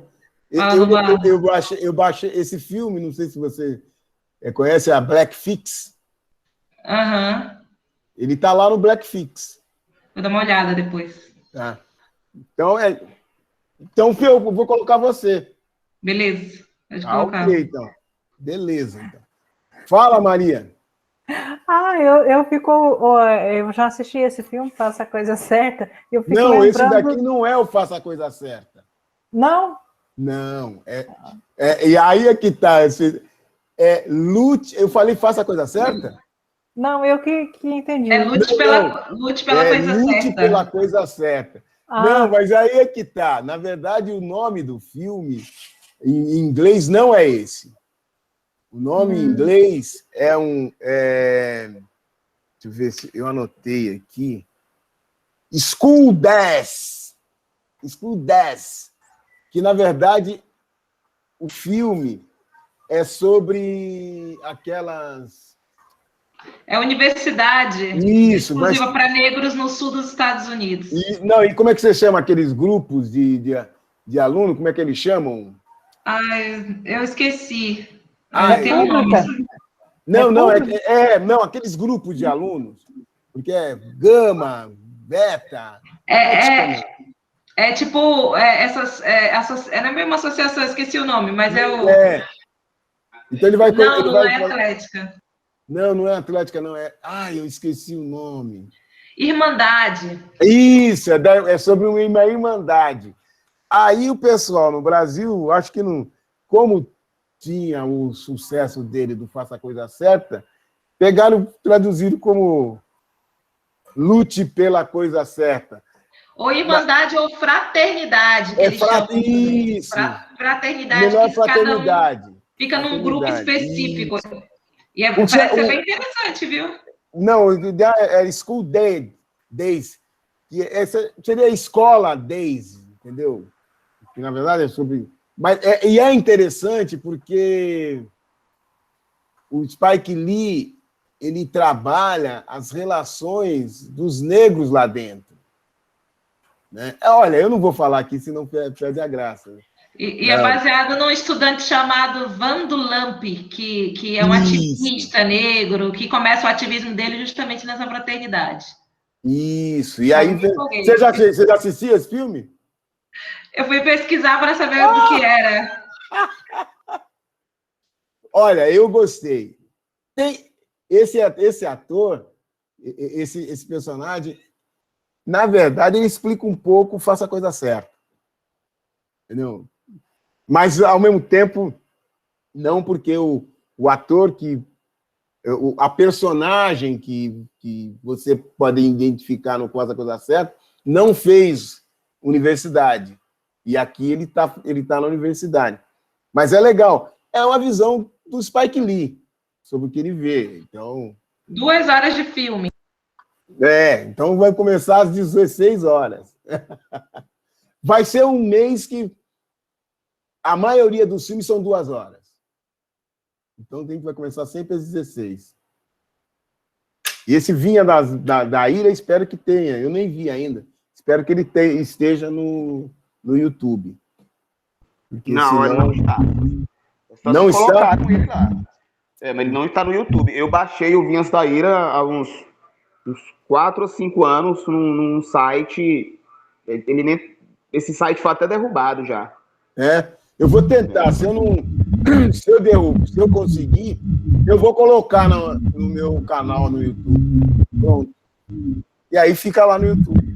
Eu baixei esse filme, não sei se você conhece, a Black Fix.
Aham.
Ele tá lá no Black Fix.
Vou dar uma olhada depois.
Tá. Então, Fê, eu vou colocar você.
Beleza. Pode colocar.
Ok, então. Beleza, então. Fala, Maria.
Eu já assisti esse filme, Faça a Coisa Certa. Eu fico lembrando...
Esse daqui não é o Faça a Coisa Certa.
Não?
Não. E aí é que tá. Lute. Eu falei Faça a Coisa Certa?
Não, eu que entendi.
Lute pela Coisa
Lute
Certa.
pela Coisa Certa. Não, mas aí é que tá. Na verdade, o nome do filme em inglês não é esse. O nome em inglês é deixa eu ver se eu anotei aqui. School Dash. School Dash. Que, na verdade, o filme é sobre aquelas...
É universidade.
Isso,
exclusiva para negros no sul dos Estados Unidos.
E como é que você chama aqueles grupos de alunos? Como é que eles chamam?
Ai, eu esqueci.
Ah,
Tem um nome.
não, aqueles grupos de alunos, porque é gama, beta, como é que chama?
É tipo, não a mesma associação, esqueci o nome, mas é o.
É. Então ele
Não, não é Atlética.
Não é Atlética, não é. Ai, eu esqueci o nome.
Irmandade.
Isso, é sobre uma irmandade. Aí o pessoal no Brasil, acho que não, como tinha o sucesso dele do Faça a Coisa Certa, pegaram, traduziram como lute pela coisa certa.
Ou irmandade ou fraternidade, que eles chamam.
Isso.
Fraternidade,
Melhor
que
fraternidade.
cada um fica num grupo específico.
Isso.
E parece ser bem interessante, viu?
Não, é School Days, que seria escola Days, entendeu? Que, na verdade, é sobre... E é interessante porque o Spike Lee, ele trabalha as relações dos negros lá dentro. Né? Olha, eu não vou falar aqui, senão perde a graça.
E é baseado num estudante chamado Vando Lamp, que é um ativista negro, que começa o ativismo dele justamente nessa fraternidade.
Isso. E aí, você já assistiu esse filme?
Eu fui pesquisar para saber do que era.
Olha, eu gostei. Tem esse ator, esse personagem, na verdade, ele explica um pouco, faça a coisa certa. Entendeu? Mas, ao mesmo tempo, não, porque o ator a personagem que você pode identificar no Faça a Coisa Certa não fez universidade. E aqui ele tá na universidade. Mas é legal. É uma visão do Spike Lee sobre o que ele vê. Então,
2 horas de filme.
Então vai começar às 16 horas. Vai ser um mês que a maioria dos filmes são 2 horas. Então vai começar sempre às 16. E esse Vinha da Ira, espero que tenha. Eu nem vi ainda. Espero que ele esteja no YouTube. Porque
não,
senão...
ele não está.
Não está?
Ele lá. Mas ele não está no YouTube. Eu baixei o Vinhas da Ira há uns 4 ou 5 anos num site. Esse site foi até derrubado já.
Eu vou tentar. Se eu conseguir, eu vou colocar no meu canal no YouTube. Pronto. E aí fica lá no YouTube.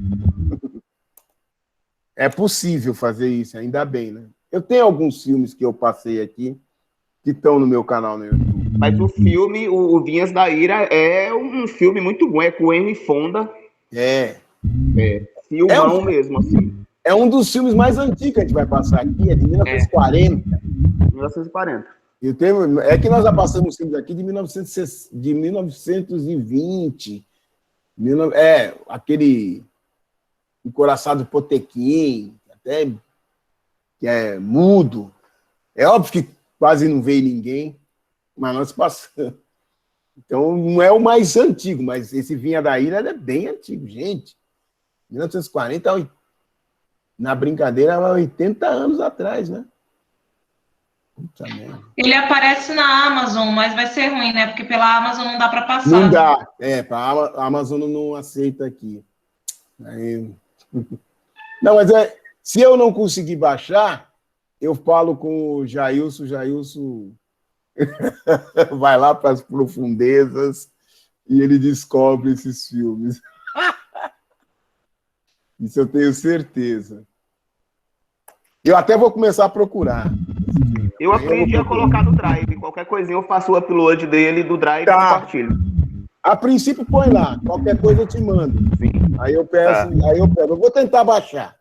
É possível fazer isso, ainda bem, né? Eu tenho alguns filmes que eu passei aqui que estão no meu canal no YouTube.
Mas o filme, o Vinhas da Ira, é um filme muito bom. É com o Henry Fonda. Filmão mesmo, assim.
É um dos filmes mais antigos que a gente vai passar aqui, é de 1940.
1940.
É que nós já passamos filmes aqui de 1920. Aquele Encoraçado Potequim, até que é mudo. É óbvio que quase não veio ninguém, mas nós passamos. Então, não é o mais antigo, mas esse Vinha da Ira é bem antigo, gente. 1940, na brincadeira, 80 anos atrás, né? Puta merda.
Ele aparece na Amazon, mas vai ser ruim, né? Porque pela Amazon não dá para passar.
Não dá. A Amazon não aceita aqui. Aí... Não, mas se eu não conseguir baixar, eu falo com o Jailson. O Jailson vai lá para as profundezas e ele descobre esses filmes. Isso eu tenho certeza. Eu até vou começar a procurar.
Eu aprendi a colocar no Drive. Qualquer coisinha eu faço o upload dele do Drive e compartilho.
A princípio, põe lá. Qualquer coisa eu te mando.
Sim.
Aí eu peço, eu vou tentar baixar.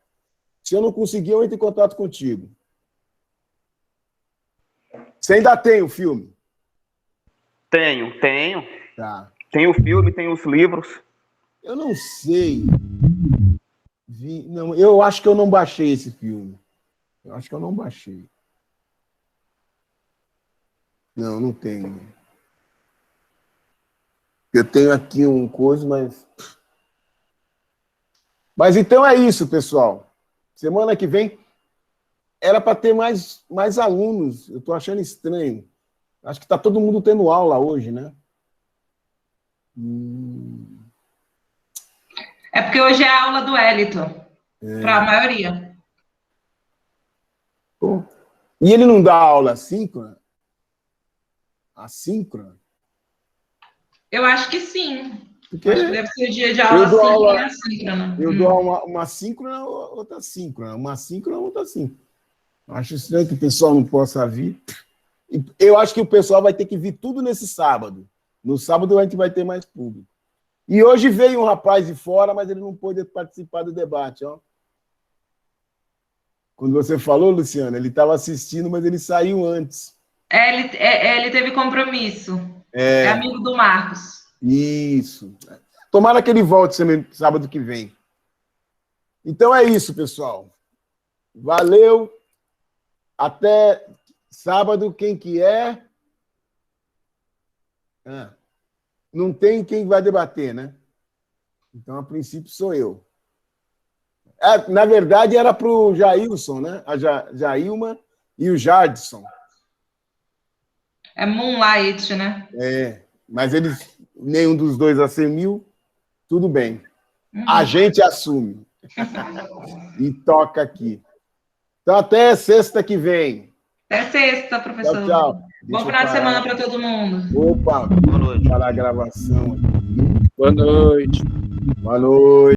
Se eu não conseguir, eu entro em contato contigo. Você ainda tem o filme?
Tenho.
Tá.
Tem o filme, tem os livros.
Eu não sei. Não, eu acho que eu não baixei esse filme. Eu acho que eu não baixei. Não tenho. Eu tenho aqui um coisa, mas... Mas então é isso, pessoal. Semana que vem era para ter mais alunos. Eu estou achando estranho. Acho que está todo mundo tendo aula hoje, né?
É porque hoje é a aula do Wellington, para a maioria.
Pô. E ele não dá aula assíncrona? Assíncrona?
Eu acho que sim.
Porque
acho que deve ser dia de aula síncrona e assíncrona.
Eu dou uma síncrona, outra síncrona. Uma síncrona, outra síncrona. Acho estranho que o pessoal não possa vir. Eu acho que o pessoal vai ter que vir tudo nesse sábado. No sábado a gente vai ter mais público. E hoje veio um rapaz de fora, mas ele não pôde participar do debate. Ó. Quando você falou, Luciana, ele estava assistindo, mas ele saiu antes.
Ele teve compromisso. É amigo do Marcos.
Isso. Tomara que ele volte sábado que vem. Então é isso, pessoal. Valeu. Até sábado, quem que é? Não tem quem vai debater, né? Então, a princípio, sou eu. Na verdade, era para o Jailson, né? A Jailma e o Jardson.
É Moonlight, né?
Mas nenhum dos dois assumiu, tudo bem. A gente assume. E toca aqui. Então, até sexta que vem.
Até sexta, professor.
Tchau, tchau.
Bom final de semana para todo mundo.
Opa, boa noite. Para a gravação aqui.
Boa noite.
Boa noite.